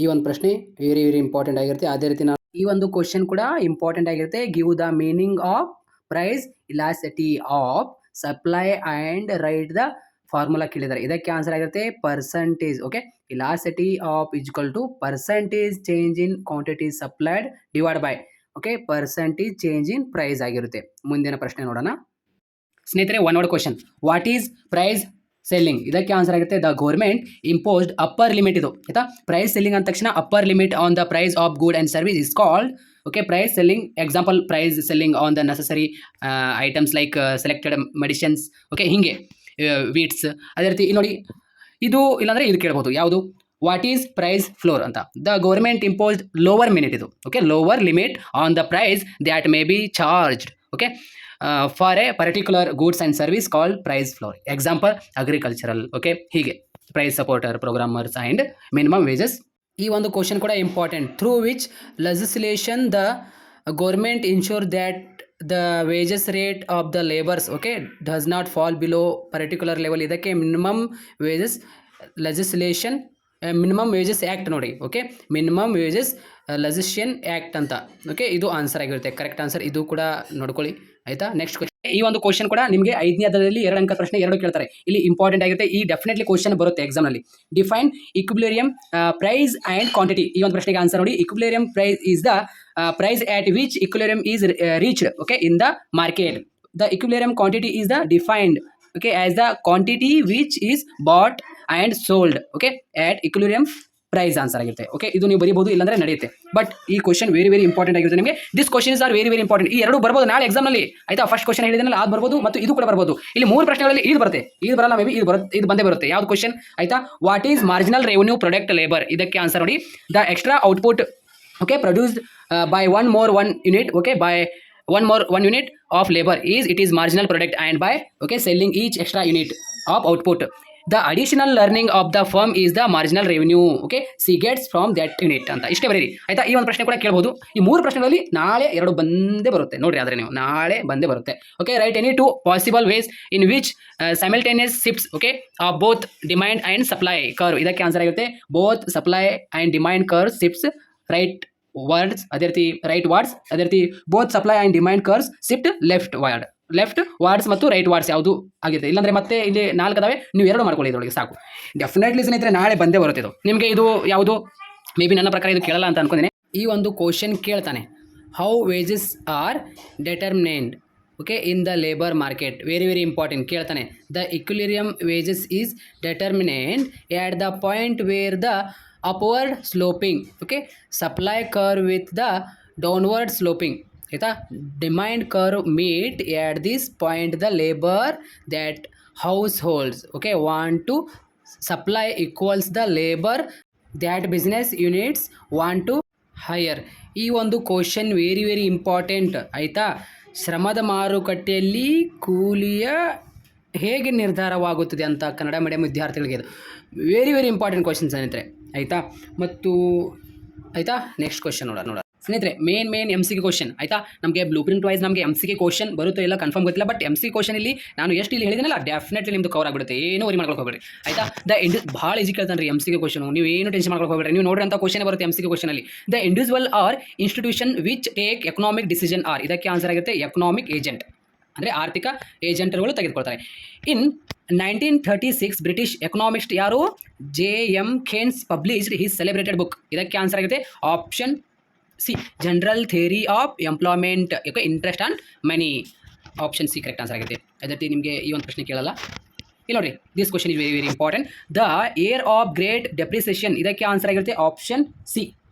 ಈ ಒಂದು ಪ್ರಶ್ನೆ very very important ಆಗಿರುತ್ತೆ. ಅದೇ ರೀತಿ ನಾವು ಈ ಒಂದು ಕ್ವಶನ್ ಕೂಡ ಇಂಪಾರ್ಟೆಂಟ್ ಆಗಿರುತ್ತೆ. Give the meaning of price elasticity of supply and write the formula ಕೇಳಿದ್ದಾರೆ. ಇದಕ್ಕೆ ಆನ್ಸರ್ ಆಗಿರುತ್ತೆ percentage okay. Elasticity of equal to percentage change in quantity supplied divide by okay percentage change in price ಆಗಿರುತ್ತೆ. ಮುಂದಿನ ಪ್ರಶ್ನೆ ನೋಡೋಣ ಸ್ನೇಹಿತರೆ. 1 word question, what is price selling, ಇದಕ್ಕೆ answer ಆಗುತ್ತೆ the government imposed upper limit. ಇದು ಆಯಿತಾ. ಪ್ರೈಸ್ ಸೆಲ್ಲಿಂಗ್ ಅಂದ ತಕ್ಷಣ upper limit on the price of good and service is called okay price ceiling. Example price ceiling on the necessary items like selected medicines okay ಹಿಂಗೆ wheats. ಅದೇ ರೀತಿ ನೋಡಿ ಇದು ಇಲ್ಲಾಂದರೆ ಇದು ಕೇಳ್ಬೋದು ಯಾವುದು, ವಾಟ್ ಈಸ್ ಪ್ರೈಸ್ ಫ್ಲೋರ್ ಅಂತ. The government imposed lower minute ಇದು okay lower limit on the price that may be charged okay for a particular goods and service called price floor. Example agricultural okay ಹೀಗೆ price supporter programmers and minimum wages. ಈ ಒಂದು question ಕೂಡ important. Through which legislation the government ensure that the wages rate of the labours okay does not fall below particular level. ಇದಕ್ಕೆ minimum wages legislation minimum wages act ನೋಡಿ okay. Minimum wages legislation act ಅಂತ. Okay, ಇದು answer ಆಗಿರುತ್ತೆ. Correct answer ಇದು ಕೂಡ ನೋಡ್ಕೊಳ್ಳಿ ಆಯಿತಾ. Next question, ಈ ಒಂದು ಕ್ವಶನ್ ಕೂಡ ನಿಮಗೆ 5ನೇ ಅಧ್ಯಾಯದಲ್ಲಿ 2 ಅಂಕ ಪ್ರಶ್ನೆ 2 ಕೇಳ್ತಾರೆ. ಇಲ್ಲಿ ಇಂಪಾರ್ಟೆಂಟ್ ಆಗಿರುತ್ತೆ, ಈ ಡೆಫಿನೆಟ್ಲಿ ಕ್ವಶನ್ ಬರುತ್ತೆ ಎಕ್ಸಾಮ್ನಲ್ಲಿ. Define equilibrium price and quantity. ಈ ಒಂದು ಪ್ರಶ್ನೆಗೆ ಆನ್ಸರ್ ನೋಡಿ. Equilibrium price is the price at which equilibrium is reached okay in the market. The equilibrium quantity is the defined okay as the quantity which is bought and sold okay at equilibrium price answer ಆಗಿರುತ್ತೆ. Okay, ಇದು ನೀವು ಬರೀಬಹುದು, ಇಲ್ಲಾಂದ್ರೆ ನಡೆಯುತ್ತೆ. But ಈ question very important ಆಗಿರುತ್ತೆ ನಿಮಗೆ. This questions are very important. ಈ ಎರಡು ಬರ್ಬೋದು ನಾಳೆ ಎಕ್ಸಾಮ್ನಲ್ಲಿ ಆಯ್ತಾ. ಫಸ್ಟ್ ಕ್ವಶನ್ ಹೇಳಿದ್ರೆ ಅದು ಬರ್ಬೋದು ಮತ್ತು ಇದು ಕೂಡ ಬರ್ಬೋದು. ಇಲ್ಲಿ 3 ಪ್ರಶ್ನೆಗಳಲ್ಲಿ ಇದು ಬರುತ್ತೆ, ಇದು ಬರಲ್ಲ, ಮೇ ಬಿ ಇದು ಬಂದೇ ಬರುತ್ತೆ. ಯಾವ್ದು ಕ್ವಶನ್ ಆಯ್ತಾ. What is marginal revenue product labour. ಇದಕ್ಕೆ ಆನ್ಸರ್ ನೋಡಿ. The extra output okay produced by one unit okay by one unit of labor it is marginal product and by okay selling each extra unit of output the additional learning of the firm is the marginal revenue okay she gets from that unit ಅಂತ ಇಷ್ಟೇ ಬರೀರಿ ಆಯ್ತಾ. ಈ ಒಂದು ಪ್ರಶ್ನೆ ಕೂಡ ಕೇಳಬಹುದು. ಈ 3 ಪ್ರಶ್ನೆಗಳಲ್ಲಿ ನಾಳೆ 2 ಬಂದೇ ಬರುತ್ತೆ ನೋಡ್ರಿ. ಆದರೆ ನೀವು ನಾಳೆ ಬಂದೇ ಬರುತ್ತೆ. Okay, right any 2 possible ways in which simultaneous shifts okay of both demand and supply curve. ಇದಕ್ಕೆ ಆನ್ಸರ್ ಆಗುತ್ತೆ both supply and demand curve shifts right words ಅದೇ ರೀತಿ ರೈಟ್ ವಾರ್ಡ್ಸ್ ಅದೇ ರೀತಿ both supply and demand curves shift left wards ಮತ್ತು right wards ಯಾವುದು ಆಗಿದೆ. ಇಲ್ಲಾಂದರೆ ಮತ್ತೆ ಇಲ್ಲಿ 4 ಅದಾವೆ, ನೀವು 2 ಮಾಡ್ಕೊಳ್ಳಿ, ಇದರೊಳಗೆ ಸಾಕು. ಡೆಫಿನೆಟ್ಲಿ ಸ್ನೇಹಿತರೆ ನಾಳೆ ಬಂದೇ ಬರುತ್ತೆ ಇದು ನಿಮಗೆ. ಇದು ಯಾವುದು ಮೇ ಬಿ ನನ್ನ ಪ್ರಕಾರ ಇದು ಕೇಳಲ್ಲ ಅಂತ ಅನ್ಕೊಂಡಿದ್ದೀನಿ. ಈ ಒಂದು ಕ್ವಶನ್ ಕೇಳ್ತಾನೆ, how wages are determined okay in the labour market. Very important ಕೇಳ್ತಾನೆ. The equilibrium wages is determined at the point where the upward sloping okay supply curve with the downward sloping ಆಯ್ತಾ. Demand curve meet at this point the labor that households okay want to supply equals the labor that business units want to hire. ಈ ಒಂದು question very important ಆಯಿತಾ. ಶ್ರಮದ ಮಾರುಕಟ್ಟೆಯಲ್ಲಿ ಕೂಲಿಯ ಹೇಗೆ ನಿರ್ಧಾರವಾಗುತ್ತದೆ ಅಂತ Kannada medium ವಿದ್ಯಾರ್ಥಿಗಳಿಗೆ ಇದು ವೆರಿ ಇಂಪಾರ್ಟೆಂಟ್ ಕ್ವಶನ್ ಸ್ನೇಹಿತರೆ ಆಯಿತಾ. ಮತ್ತು ಆಯಿತಾ ನೆಕ್ಸ್ಟ್ ಕ್ವಶನ್ ನೋಡೋಣ ಸ್ನೇಹಿತರೆ. ಮೇನ್ MCQ ಕ್ವಶನ್ ಆಯಿತಾ. ನಮಗೆ ಬ್ಲೂ ಪ್ರಿಂಟ್ ವೈಸ್ ನಮಗೆ MCQ ಕ್ವಶನ್ ಬರುತ್ತೋ ಇಲ್ಲ ಕನ್ಫರ್ಮ್ ಗೊತ್ತಿಲ್ಲ. ಬಟ್ MCQ ಕ್ವಶನ್ ಇಲ್ಲಿ ನಾನು ಎಷ್ಟು ಇಲ್ಲಿ ಹೇಳಿದ್ದೀನಲ್ಲ ಡೆಫಿನೆಟ್ಲಿ ನಿಮ್ಮದು ಕವರ್ ಆಗಿಬಿಡುತ್ತೆ. ಏನು ವರಿ ಮಾಡ್ಕೊಂಡು ಹೋಗಬೇಡಿ ಆಯಿತಾ. ಭಾಳ ಈಜಿ ಕೇಳ್ತಾನೆ ರೀ MCQ ಕ್ವಶನ್. ನೀವು ಏನು ಟೆನ್ಷನ್ ಮಾಡ್ಕೊಂಡು ಹೋಗಬೇಡಿ. ನೀವು ನೋಡ್ರಿ ಅಂತ ಕ್ವಶನ್ ಬರುತ್ತೆ MCQ ಕ್ವಶನಲ್ಲಿ. The individual or institution which take economic decision are. ಇದಕ್ಕೆ ಆನ್ಸರ್ ಆಗುತ್ತೆ ಎಕನಾಮಿಕ್ ಏಜೆಂಟ್, ಅಂದರೆ ಆರ್ಥಿಕ ಏಜೆಂಟ್ಗಳು ತೆಗೆದುಕೊಳ್ತಾರೆ. ಇನ್ 1936 ಬ್ರಿಟಿಷ್ ಎಕನಾಮಿಸ್ಟ್ ಯಾರು JM Keynes published his celebrated book. ಇದಕ್ಕೆ ಆನ್ಸರ್ ಆಗುತ್ತೆ option C general theory of employment okay interest and money. Option C correct answer ಆಗುತ್ತೆ. ಅದಕ್ಕೆ ನಿಮಗೆ ಈ ಒಂದು ಪ್ರಶ್ನೆ ಕೇಳಲ್ಲ. ಇಲ್ಲಿ ನೋಡಿರಿ, this question is very important. The year of great depreciation. ಇದಕ್ಕೆ ಆನ್ಸರ್ ಆಗಿರುತ್ತೆ ಆಪ್ಷನ್ ಸಿ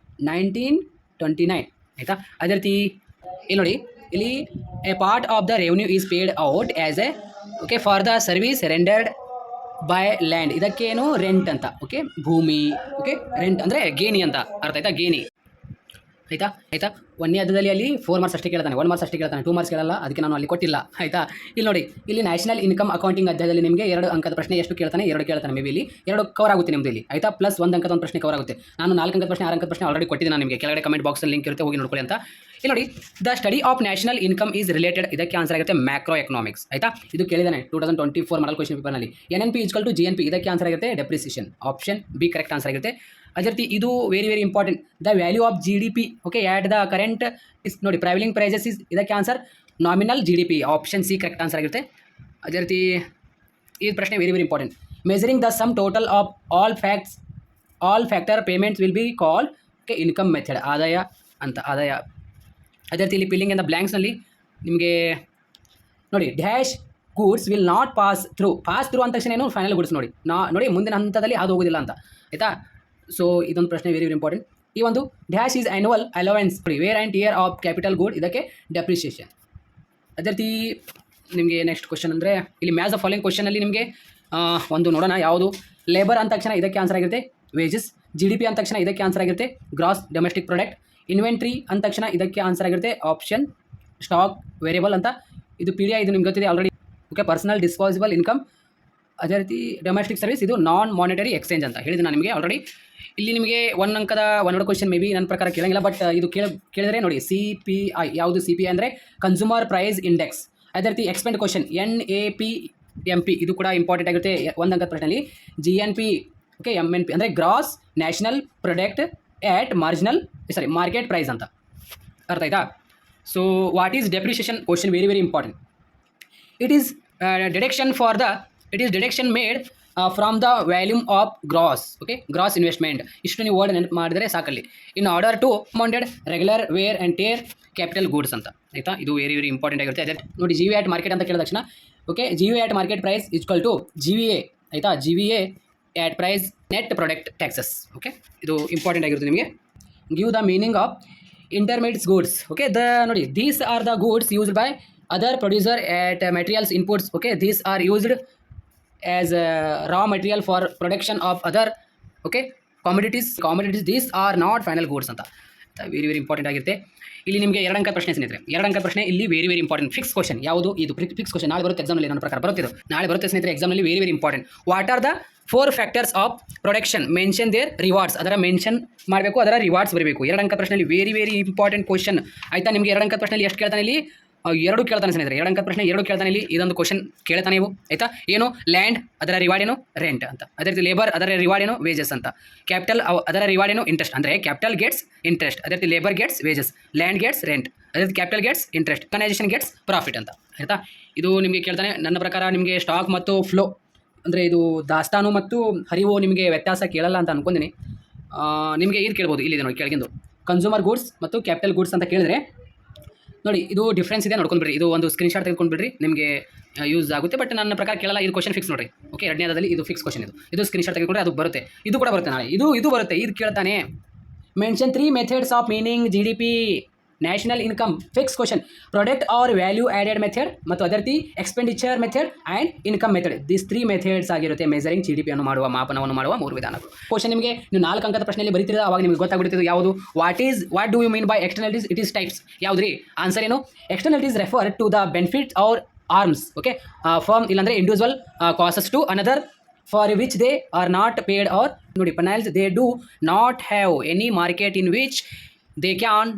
1929 ಆಯಿತಾ. ಅದೇ ರೀತಿ ಇಲ್ಲಿ ನೋಡಿ, ಇಲ್ಲಿ A part of the revenue is paid out as A okay for the service rendered by land. ಇದಕ್ಕೇನು ರೆಂಟ್ ಅಂತ ಓಕೆ ಭೂಮಿ ಓಕೆ ರೆಂಟ್ ಅಂದರೆ ಗೇಣಿ ಅಂತ ಅರ್ಥ ಆಯ್ತಾ, ಗೇಣಿ ಆಯಿತಾ. 1ನೇ ಅಧ್ಯಾಯದಲ್ಲಿ ಅಲ್ಲಿ 4 ಮಾರ್ಕ್ಸ್ ಅಷ್ಟೇ ಕೇಳ್ತಾನೆ, 1 ಮಾರ್ಕ್ಸ್ ಅಷ್ಟೇ ಕೇಳ್ತಾನೆ, 2 ಮಾರ್ಕ್ಸ್ ಕೇಳಲ್ಲ. ಅದಕ್ಕೆ ನಾನು ಅಲ್ಲಿ ಕೊಟ್ಟಿಲ್ಲ ಆಯಿತಾ. ಇಲ್ಲಿ ನೋಡಿ, ಇಲ್ಲಿ ನ್ಯಾಷನಲ್ ಇನ್ಕಮ್ ಅಕೌಂಟಿಂಗ್ ಅಧ್ಯಾಯದಲ್ಲಿ ನಿಮಗೆ 2 ಅಂಕದ ಪ್ರಶ್ನೆ ಎಷ್ಟು ಕೇಳ್ತಾನೆ, 2 ಕೇಳ್ತಾನೆ. ಮೇ ಬಿ ಇಲ್ಲಿ 2 ಕವರ್ ಆಗುತ್ತೆ ನಿಮ್ಮದು ಇಲ್ಲಿ ಆಯಿತಾ. ಪ್ಲಸ್ 1 ಅಂಕದ ಒಂದು ಪ್ರಶ್ನೆ ಕವರ್ ಆಗುತ್ತೆ. ನಾನು 4 ಅಂಕದ ಪ್ರಶ್ನೆ 6 ಅಂಕದ ಪ್ರಶ್ನೆ ಆಲ್ರೆಡಿ ಕೊಟ್ಟಿದ್ದೀನಿ ನಾನು ನಿಮಗೆ. ಕೆಳಗಡೆ ಕಮೆಂಟ್ ಬಾಕ್ಸಲ್ಲಿ ಲಿಂಕ್ ಇರುತ್ತೆ, ಹೋಗಿ ನೋಡ್ಕೊಳ್ಳಿ ಅಂತ. ಇಲ್ಲಿ ನೋಡಿ, the study of national income is related. ಇದಕ್ಕೆ ಆನ್ಸರ್ ಆಗುತ್ತೆ ಮ್ಯಾಕ್ರೋ ಎಕನಾಮಿಕ್ಸ್ ಆಯಿತಾ. ಇದು ಕೇಳಿದಾನೆ 2024 ಮಾಡಲ್ ಕ್ವಶನ್ ಪೇಪರ್ನಲ್ಲಿ. NNP = GNP. ಇದಕ್ಕೆ ಆನ್ಸರ್ ಆಗುತ್ತೆ depreciation. Option B correct answer ಆಗುತ್ತೆ. ಅದೇ ರೀತಿ ಇದು very important. The value of GDP okay at the current is ನೋಡಿ ಪ್ರೈವಲಿಂಗ್ ಪ್ರೈಸಸ್ ಇಸ್. ಇದಕ್ಕೆ answer nominal GDP. Option C correct answer ಆಗಿರುತ್ತೆ. ಅದೇ ರೀತಿ ಈ ಪ್ರಶ್ನೆ very important. Measuring the sum total of all factor payments will be called okay income method. ಆದಾಯ. ಅದೇ ರೀತಿ ಇಲ್ಲಿ ಫಿಲ್ಲಿಂಗ್ ಇನ್ ದ ಬ್ಲ್ಯಾಂಕ್ಸ್ನಲ್ಲಿ ನಿಮಗೆ ನೋಡಿ dash goods will not pass through ಅಂದ ತಕ್ಷಣ ಏನು ಫೈನಲ್ ಗೂಡ್ಸ್ ನೋಡಿ ಮುಂದಿನ ಹಂತದಲ್ಲಿ ಅದು ಹೋಗೋದಿಲ್ಲ ಅಂತ ಆಯಿತಾ. ಸೊ ಇದೊಂದು ಪ್ರಶ್ನೆ ವೆರಿ ಇಂಪಾರ್ಟೆಂಟ್. ಈ ಒಂದು dash is annual allowance wear and tear of capital good. ಇದಕ್ಕೆ ಡೆಪ್ರಿಸಿಯೇಷನ್. ಅದೇ ರೀತಿ ನಿಮಗೆ ನೆಕ್ಸ್ಟ್ ಕ್ವಶನ್ ಅಂದರೆ ಇಲ್ಲಿ ಮ್ಯಾಚ್ ದ ಫಾಲೋಯಿಂಗ್ ಕ್ವಶನಲ್ಲಿ ನಿಮಗೆ ಒಂದು ನೋಡೋಣ ಯಾವುದು. ಲೇಬರ್ ಅಂದ ತಕ್ಷಣ ಇದಕ್ಕೆ ಆನ್ಸರ್ ಆಗಿರುತ್ತೆ ವೇಜಸ್. GDP ಅಂದ ತಕ್ಷಣ ಇದಕ್ಕೆ ಆನ್ಸರ್ ಆಗಿರುತ್ತೆ ಗ್ರಾಸ್ ಡೊಮೆಸ್ಟಿಕ್ ಪ್ರಾಡಕ್ಟ್. ಇನ್ವೆಂಟ್ರಿ ಅಂದ ತಕ್ಷಣ ಇದಕ್ಕೆ ಆನ್ಸರ್ ಆಗಿರುತ್ತೆ ಆಪ್ಷನ್ ಸ್ಟಾಕ್ ವೇರಿಯಬಲ್ ಅಂತ. ಇದು PDI, ಇದು ನಿಮ್ಗೆ ಗೊತ್ತಿದೆ already okay. Personal disposable income. ಅದೇ ರೀತಿ ಡೊಮೆಸ್ಟಿಕ್ ಸರ್ವಿಸ್, ಇದು ನಾನ್ ಮಾನಿಟರಿ ಎಕ್ಸ್ಚೇಂಜ್ ಅಂತ ಹೇಳಿದೆ ನಾನು ನಿಮಗೆ ಆಲ್ರೆಡಿ. ಇಲ್ಲಿ ನಿಮಗೆ 1 ಅಂಕದ 1 ಕ್ವಶನ್ ಮೇ ಬಿ ನನ್ನ ಪ್ರಕಾರ ಕೇಳಂಗಿಲ್ಲ. ಬಟ್ ಇದು ಕೇಳಿದ್ರೆ ನೋಡಿ CPI. ಯಾವುದು CPI ಅಂದರೆ ಕನ್ಸ್ಯೂಮರ್ ಪ್ರೈಸ್ ಇಂಡೆಕ್ಸ್. ಅದೇ ರೀತಿ ಎಕ್ಸ್ಪೆಂಡ್ ಕ್ವಶನ್ NAPMP. ಇದು ಕೂಡ ಇಂಪಾರ್ಟೆಂಟ್ ಆಗಿರುತ್ತೆ 1 ಅಂಕದ ಪ್ರಶ್ನೆಯಲ್ಲಿ. GNP ಓಕೆ MNP ಅಂದರೆ gross national product at market price ಅಂತ. ಅರ್ಥ ಆಯ್ತಾ? So what is depreciation question very important. It is deduction made from the volume of gross. Okay, gross investment. ಇಷ್ಟು ನೀವು ವರ್ಡ್ ನೆನಪು ಮಾಡಿದರೆ ಸಾಕಲ್ಲಿ. In order to amounted regular wear and tear capital goods ಅಂತ. ಆಯಿತಾ? ಇದು ವೆರಿ ಇಂಪಾರ್ಟೆಂಟ್ ಆಗಿರುತ್ತೆ. ಅದೇ ನೋಡಿ ಜಿ ವಿ ಆಟ್ ಮಾರ್ಕೆಟ್ ಅಂತ ಕೇಳಿದ ತಕ್ಷಣ okay, G V at market price equal to G V A. ಆಯಿತಾ? G V A at price net product taxes. Okay, ಇದು ಇಂಪಾರ್ಟೆಂಟ್ ಆಗಿರುತ್ತೆ ನಿಮಗೆ. Give the meaning of intermediates goods. Okay, ನೋಡಿ these are the goods used by other producer at materials inputs. Okay, these are used as raw material for production of other okay commodities. These are not final goods ಅಂತ. Very important ಆಗಿರುತ್ತೆ. ಇಲ್ಲಿ ನಿಮಗೆ 2 ಅಂಕದ ಪ್ರಶ್ನೆ ಸ್ನೇಹಿತರೆ. 2 ಅಂಕದ ಪ್ರಶ್ನೆ ಇಲ್ಲಿ ವೆರಿ ಇಂಪಾರ್ಟೆಂಟ್. ಫಿಕ್ಸ್ ಕ್ವಶನ್ ಯಾವುದು? ಇದು ಫಿಕ್ಸ್ ಕ್ವಶನ್. ನಾಳೆ ಬರುತ್ತೆ ಎಕ್ಸಾಮ್ನಲ್ಲಿ. ನನ್ನ ಪ್ರಕಾರ ಬರುತ್ತೆ ಇದು ನಾಳೆ ಬರುತ್ತೆ ಸ್ನೇಹಿತರೆ ಎಕ್ಸಾಮ್ನಲ್ಲಿ. Very important. What are the 4 factors of production mention their rewards. ಅದರ ಮೆನ್ಷನ್ ಮಾಡಬೇಕು, ಅದರ ರಿವಾರ್ಡ್ಸ್ ಬರಬೇಕು. 2 ಅಂಕದ ಪ್ರಶ್ನೆಯಲ್ಲಿ ವೆರಿ ಇಂಪಾರ್ಟೆಂಟ್ ಕ್ವಶನ್. ಆಯಿತಾ? ನಿಮಗೆ 2 ಅಂಕದ ಪ್ರಶ್ನೆಯಲ್ಲಿ ಎಷ್ಟು ಕೇಳ್ತಾನೆ? ಇಲ್ಲಿ 2 ಕೇಳ್ತಾನೆ ಸ್ನೇಹಿತರೆ. 2 ಅಂಕದ ಪ್ರಶ್ನೆ 2 ಕೇಳ್ತಾನೆ. ಇಲ್ಲಿ ಇದೊಂದು ಕ್ವಶನ್ ಕೇಳ್ತಾನೆ ನೀವು. ಆಯಿತಾ? ಏನು? ಲ್ಯಾಂಡ್ ಅದರ ರಿವಾರ್ಡ್ ಏನು? ರೆಂಟ್ ಅಂತ. ಅದೇ ರೀತಿ ಲೇಬರ್ ಅದರ ರಿವಾರ್ಡ್ ಏನು? ವೇಜಸ್ ಅಂತ. ಕ್ಯಾಪಿಟಲ್ ಅದರ ರಿವಾರ್ಡ್ ಏನು? ಇಂಟ್ರೆಸ್ಟ್. ಅಂದರೆ ಕ್ಯಾಪಿಟಲ್ ಗೆಟ್ಸ್ ಇಂಟ್ರೆಸ್ಟ್. ಅದೇ ರೀತಿ labour gets wages, land gets rent, ಅದೇ ರೀತಿ capital gets interest, organisation gets profit ಅಂತ. ಆಯಿತಾ? ಇದು ನಿಮಗೆ ಕೇಳ್ತಾನೆ. ನನ್ನ ಪ್ರಕಾರ ನಿಮಗೆ ಸ್ಟಾಕ್ ಮತ್ತು ಫ್ಲೋ ಅಂದರೆ ಇದು ದಾಸ್ತಾನು ಮತ್ತು ಹರಿವು ನಿಮಗೆ ವ್ಯತ್ಯಾಸ ಕೇಳಲ್ಲ ಅಂತ ಅನ್ಕೊಂಡಿನಿ. ನಿಮಗೆ ಇದು ಕೇಳ್ಬೋದು. ಇಲ್ಲಿದೆ ನೋಡಿ ಕೆಳಗಿಂದು ಕನ್ಸ್ಯೂಮರ್ ಗೂಡ್ಸ್ ಮತ್ತು ಕ್ಯಾಪಿಟಲ್ ಗೂಡ್ಸ್ ಅಂತ ಕೇಳಿದ್ರೆ ನೋಡಿ ಇದು ಡಿಫ್ರೆನ್ಸ್ ಇದೆ, ನೋಡ್ಕೊಂಡ್ಬಿಡ್ರಿ. ಇದು ಒಂದು ಸ್ಕ್ರೀನ್ಶಾಟ್ ತೆಗೆದುಕೊಂಡ್ಬಿಡ್ರಿ, ನಿಮಗೆ ಯೂಸ್ ಆಗುತ್ತೆ. ಬಟ್ ನನ್ನ ಪ್ರಕಾರ ಕೇಳಲ್ಲ. ಇದು ಕ್ವಶನ್ ಫಿಕ್ಸ್ ನೋಡಿರಿ. ಓಕೆ, 2ನೇದಲ್ಲಿ ಇದು ಫಿಕ್ಸ್ ಕ್ವಶನ್. ಇದು ಸ್ಕ್ರೀನ್ಶಾಟ್ ತೆಗೆದುಕೊಂಡ್ರೆ ಅದು ಬರುತ್ತೆ. ಇದು ಕೂಡ ಬರುತ್ತೆ ನಾಳೆ. ಇದು ಬರುತ್ತೆ. ಇದು ಕೇಳ್ತಾನೆ. Mention 3 methods of meaning G D P, national income. Fix question. Product or value added method ಮತ್ತು ಅದೇ ರೀತಿ expenditure method and income method. This 3 methods ಆಗಿರುತ್ತೆ ಮೆಜರಿಂಗ್ ಜಿ ಡಿ ಪಿಯನ್ನು ಮಾಡುವ, ಮಾಪನವನ್ನು ಮಾಡುವ 3 ವಿಧಾನಗಳು. ಕ್ವಶನ್ ನಿಮಗೆ ನೀವು 4 ಅಂಕದ ಪ್ರಶ್ನೆಯಲ್ಲಿ ಬರೀತಿರೋ ಅವಾಗ ನಿಮಗೆ ಗೊತ್ತಾಗ್ಬಿಡ್ತಿದ್ದು ಯಾವುದು. What do you mean by externalities? It is types. ಯಾವುದು ರೀ? ಆನ್ಸರ್ ಏನು? Externalities refer to the benefit or harms. Okay, firm ಇಲ್ಲಾಂದರೆ individual causes to another for which they are not paid or ನೋಡಿ penals they do not have any market in which they can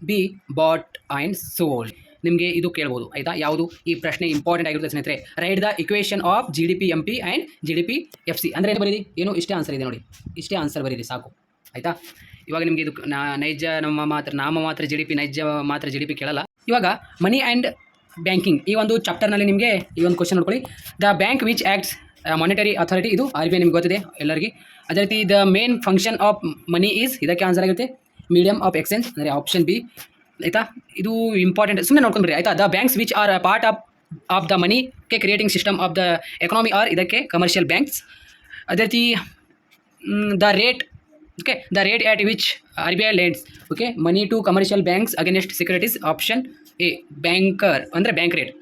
be bought and sold. ನಿಮಗೆ ಇದು ಕೇಳ್ಬೋದು. ಆಯಿತಾ? ಯಾವುದು? ಈ ಪ್ರಶ್ನೆ important ಆಗಿರುತ್ತೆ ಸ್ನೇಹಿತರೆ. Right the equation of G D P M P and G D P F C. ಅಂದರೆ ಏನು ಬರೀರಿ? ಏನು? ಇಷ್ಟೇ ಆನ್ಸರ್ ಇದೆ ನೋಡಿ. ಇಷ್ಟೇ ಆನ್ಸರ್ ಬರೀರಿ ಸಾಕು. ಆಯಿತಾ? ಇವಾಗ ನಿಮಗೆ ಇದು ನೈಜ ನಾಮ ಮಾತ್ರ ಜಿ ಡಿ ಪಿ, ನೈಜ ಮಾತ್ರ ಜಿ ಡಿ ಪಿ ಕೇಳಲ್ಲ. ಇವಾಗ ಮನಿ ಆ್ಯಂಡ್ ಬ್ಯಾಂಕಿಂಗ್ ಈ ಒಂದು ಚಾಪ್ಟರ್ನಲ್ಲಿ ನಿಮಗೆ ಈ ಒಂದು ಕ್ವಶನ್ ನೋಡ್ಕೊಳ್ಳಿ. The bank which acts monetary authority. ಇದು ಆರ್ ಬಿ ಐ, ನಿಮ್ಗೆ ಗೊತ್ತಿದೆ ಎಲ್ಲರಿಗೆ. ಅದೇ ರೀತಿ the main function of money is, ಇದಕ್ಕೆ ಆನ್ಸರ್ ಆಗುತ್ತೆ ಮೀಡಿಯಮ್ ಆಫ್ ಎಕ್ಸ್ಚೇಂಜ್, ಅಂದರೆ ಆಪ್ಷನ್ ಬಿ. ಆಯಿತಾ? ಇದು ಇಂಪಾರ್ಟೆಂಟ್, ಸುಮ್ಮನೆ ನೋಡ್ಕೊಂಡ್ರಿ. ಆಯಿತಾ? The banks which are part of the money creating system of the economy are, ಇದಕ್ಕೆ ಕಮರ್ಷಿಯಲ್ ಬ್ಯಾಂಕ್ಸ್. ಅದೇ ರೀತಿ the rate at which R B I lends okay money to commercial banks against securities, option A banker ಅಂದರೆ bank rate.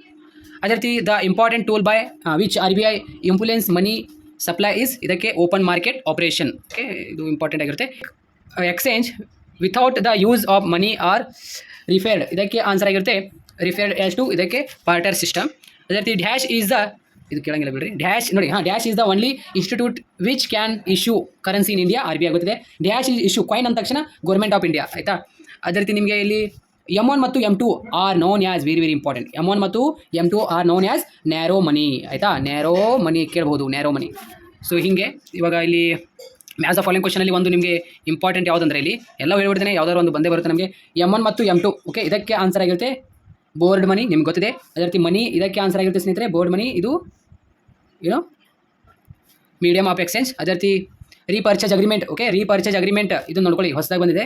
ಅದೇ ರೀತಿ the important tool by which R B I influence money supply is, ಇದಕ್ಕೆ open market operation. Okay, ಇದು important ಆಗಿರುತ್ತೆ. Exchange without the use of money are referred, ಇದಕ್ಕೆ answer ಆಗಿರುತ್ತೆ ರಿಫೇರ್ಡ್ as to, ಇದಕ್ಕೆ ಪಾರ್ಟರ್ system. ಅದೇ ರೀತಿ ಡ್ಯಾಶ್ ಈಸ್ ದ, ಇದು ಕೇಳಂಗಿಲ್ಲ ಬಿಡ್ರಿ. ಡ್ಯಾಶ್ ನೋಡಿ, dash is the only institute which can issue currency in India, R B I ಗೊತ್ತಿದೆ. ಡ್ಯಾಶ್ ಈಸ್ ಇಶ್ಯೂ ಕಾಯಿನ್ ಅಂದ ತಕ್ಷಣ ಗೌರ್ಮೆಂಟ್ ಆಫ್ ಇಂಡಿಯಾ. ಆಯಿತಾ? ಅದೇ ರೀತಿ ನಿಮಗೆ ಇಲ್ಲಿ M1 ಮತ್ತು M2 are known as very important. M1 ಮತ್ತು M2 are known as narrow money. ಆಯಿತಾ? ನ್ಯಾರೋ ಮನಿ ಕೇಳ್ಬೋದು, ನ್ಯಾರೋ ಮನಿ. ಸೊ ಹೀಗೆ ಇವಾಗ ಇಲ್ಲಿ ಮ್ಯಾಥ್ಸ್ ದ ಫಾಲೋಯಿಂಗ್ ಕ್ವಶನಲ್ಲಿ ಒಂದು ನಿಮಗೆ ಇಂಪಾರ್ಟೆಂಟ್ ಯಾವುದಂದ್ರೆ ಇಲ್ಲಿ ಎಲ್ಲ ಹೇಳ್ಬಿಡ್ತೇನೆ, ಯಾವುದಾದ್ರು ಒಂದು ಬಂದೇ ಬರುತ್ತೆ ನಮಗೆ. M1 ಮತ್ತು M2 ಓಕೆ, ಇದಕ್ಕೆ ಆನ್ಸರ್ ಆಗಿರುತ್ತೆ ಬೋರ್ಡ್ ಮನಿ, ನಿಮ್ಗೆ ಗೊತ್ತಿದೆ. ಅದೇ ರೀತಿ ಮನಿ ಇದಕ್ಕೆ ಆನ್ಸರ್ ಆಗಿರುತ್ತೆ ಸ್ನೇಹಿತರೆ ಬೋರ್ಡ್ ಮನಿ. ಇದು ಏನು ಮೀಡಿಯಮ್ ಆಫ್ ಎಕ್ಸ್ಚೇಂಜ್. ಅದೇ ರೀತಿ ರೀಪರ್ಚೇಜ್ ಅಗ್ರಿಮೆಂಟ್. ಓಕೆ, ರೀಪರ್ಚೇಜ್ ಅಗ್ರಿಮೆಂಟ್ ಇದು ನೋಡ್ಕೊಳ್ಳಿ, ಹೊಸದಾಗಿ ಬಂದಿದೆ.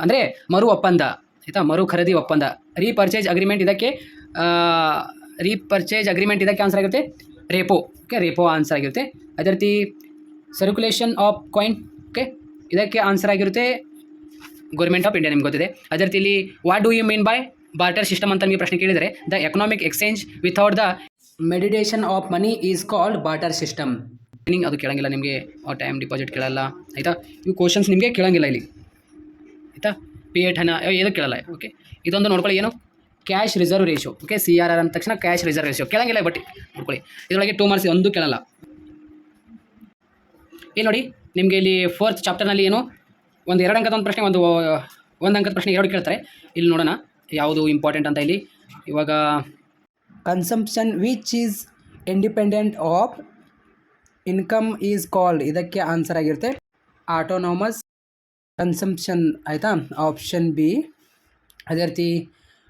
ಅಂದರೆ ಮರು ಒಪ್ಪಂದ. ಆಯಿತಾ? ಮರು ಖರೀದಿ ಒಪ್ಪಂದ. ರೀಪರ್ಚೇಜ್ ಅಗ್ರಿಮೆಂಟ್ ಇದಕ್ಕೆ ಆನ್ಸರ್ ಆಗಿರುತ್ತೆ ರೇಪೋ. ಓಕೆ, ರೇಪೋ ಆನ್ಸರ್ ಆಗಿರುತ್ತೆ. ಅದೇ ರೀತಿ ಸರ್ಕ್ಯುಲೇಷನ್ ಆಫ್ ಕಾಯಿನ್. ಓಕೆ, ಇದಕ್ಕೆ ಆನ್ಸರ್ ಆಗಿರುತ್ತೆ ಗೌರ್ಮೆಂಟ್ ಆಫ್ ಇಂಡಿಯಾ, ನಿಮ್ಗೆ ಗೊತ್ತಿದೆ. ಅದೇ ರೀತಿ ಇಲ್ಲಿ what do you mean by barter system ಅಂತ ನಿಮಗೆ ಪ್ರಶ್ನೆ ಕೇಳಿದರೆ, the economic exchange without the meditation of money is called barter system. ಅದು ಕೇಳಂಗಿಲ್ಲ ನಿಮಗೆ. ಟೈಮ್ ಡಿಪಾಸಿಟ್ ಕೇಳಲ್ಲ. ಆಯಿತಾ? ಇವು ಕ್ವಶನ್ಸ್ ನಿಮಗೆ ಕೇಳಂಗಿಲ್ಲ ಇಲ್ಲಿ. ಆಯಿತಾ? ಪಿಯೇಟ್ ಹಣ ಏನು ಕೇಳಲ್ಲ. ಓಕೆ, ಇದೊಂದು ನೋಡ್ಕೊಳ್ಳಿ, ಏನು cash reserve ratio. Okay, CRR ಅಂದ ತಕ್ಷಣ ಕ್ಯಾಶ್ ರಿಸರ್ವ್ ರೇಷಿಯೋ ಕೇಳಂಗಿಲ್ಲ. ಬಟ್ ನೋಡ್ಕೊಳ್ಳಿ, ಇದರೊಳಗೆ 2 ಮಾರ್ಕ್ಸ್ ಒಂದು ಕೇಳಲ್ಲ. ಇಲ್ಲಿ ನೋಡಿ ನಿಮಗೆ ಇಲ್ಲಿ 4th ಚಾಪ್ಟರ್ನಲ್ಲಿ ಏನು ಒಂದು 2 ಅಂಕದ ಒಂದು ಪ್ರಶ್ನೆ, ಒಂದು ಅಂಕದ ಪ್ರಶ್ನೆ 2 ಕೇಳ್ತಾರೆ. ಇಲ್ಲಿ ನೋಡೋಣ ಯಾವುದು ಇಂಪಾರ್ಟೆಂಟ್ ಅಂತ. ಇಲ್ಲಿ ಇವಾಗ consumption which is independent of income is called, ಇದಕ್ಕೆ ಆನ್ಸರ್ ಆಗಿರುತ್ತೆ ಆಟೋನೋಮಸ್ ಕನ್ಸಂಪ್ಷನ್ ಆಯಿತಾ. Option B. ಅದೇ ರೀತಿ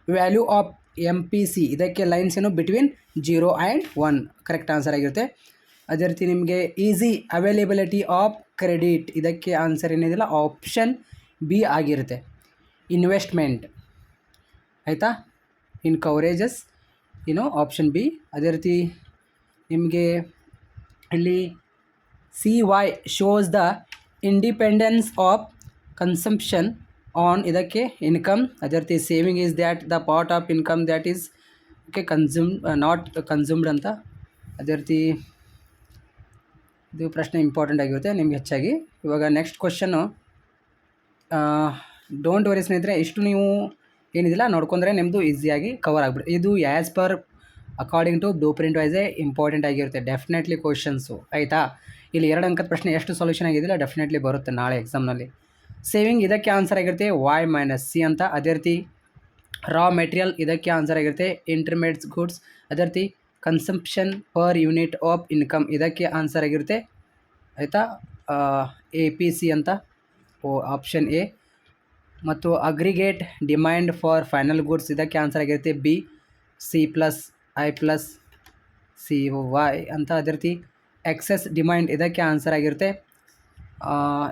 value of M P C, ಇದಕ್ಕೆ ಲೈನ್ಸ್ ಏನು ಬಿಟ್ವೀನ್ 0 ಆ್ಯಂಡ್ 1 ಕರೆಕ್ಟ್ ಆನ್ಸರ್ ಆಗಿರುತ್ತೆ. ಅದೇ ರೀತಿ ನಿಮಗೆ ಈಸಿ ಅವೈಲೇಬಿಲಿಟಿ ಆಫ್ ಕ್ರೆಡಿಟ್, ಇದಕ್ಕೆ ಆನ್ಸರ್ ಏನಿದೆಯಲ್ಲ ಆಪ್ಷನ್ ಬಿ ಆಗಿರುತ್ತೆ. ಇನ್ವೆಸ್ಟ್ಮೆಂಟ್ ಆಯಿತಾ ಇನ್ ಕವರೇಜಸ್ ಆಪ್ಷನ್ ಬಿ. ಅದೇ ರೀತಿ ನಿಮಗೆ ಇಲ್ಲಿ CY shows the independence of consumption on, ಇದಕ್ಕೆ ಇನ್ಕಮ್. ಅದೇ ರೀತಿ saving is that the part of income that is not consumed ಅಂತ. ಅದೇ ರೀತಿ ಇದು ಪ್ರಶ್ನೆ ಇಂಪಾರ್ಟೆಂಟ್ ಆಗಿರುತ್ತೆ ನಿಮ್ಗೆ ಹೆಚ್ಚಾಗಿ. ಇವಾಗ ನೆಕ್ಸ್ಟ್ ಕ್ವಶನ್ನು, ಡೋಂಟ್ ವರಿ ಸ್ನೇಹಿತರೆ, ಇಷ್ಟು ನೀವು ಏನಿದಿಲ್ಲ ನೋಡ್ಕೊಂಡ್ರೆ ನಿಮ್ಮದು ಈಸಿಯಾಗಿ ಕವರ್ ಆಗಿಬಿಡುತ್ತೆ. ಇದು as per according to blueprint ವೈಸೇ ಇಂಪಾರ್ಟೆಂಟ್ ಆಗಿರುತ್ತೆ ಡೆಫಿನೆಟ್ಲಿ ಕ್ವಶನ್ಸು ಆಯಿತಾ. ಇಲ್ಲಿ 2 ಅಂಕದ ಪ್ರಶ್ನೆ ಎಷ್ಟು ಸೊಲ್ಯೂಷನ್ ಆಗಿದ್ದಿಲ್ಲ ಡೆಫಿನೆಟ್ಲಿ ಬರುತ್ತೆ ನಾಳೆ ಎಕ್ಸಾಮ್ನಲ್ಲಿ. ಸೇವಿಂಗ್ ಇದಕ್ಕೆ ಆನ್ಸರ್ ಆಗಿರುತ್ತೆ Y-C ಅಂತ. ಅದೇ ರೀತಿ ರಾ ಮೆಟೀರಿಯಲ್ ಇದಕ್ಕೆ ಆನ್ಸರ್ ಆಗಿರುತ್ತೆ ಇಂಟರ್ಮೇಟ್ಸ್ ಗುಡ್ಸ್. ಅದೇ ರೀತಿ consumption per unit of income ಇದಕ್ಕೆ ಆನ್ಸರ್ ಆಗಿರುತ್ತೆ ಆಯಿತಾ APC ಅಂತ ಆಪ್ಷನ್ ಎ. ಮತ್ತು aggregate demand for final goods ಇದಕ್ಕೆ ಆನ್ಸರ್ ಆಗಿರುತ್ತೆ B, C+I+CY ಅಂತ. ಅದೇ ರೀತಿ ಎಕ್ಸೆಸ್ ಡಿಮ್ಯಾಂಡ್ ಇದಕ್ಕೆ ಆನ್ಸರ್ ಆಗಿರುತ್ತೆ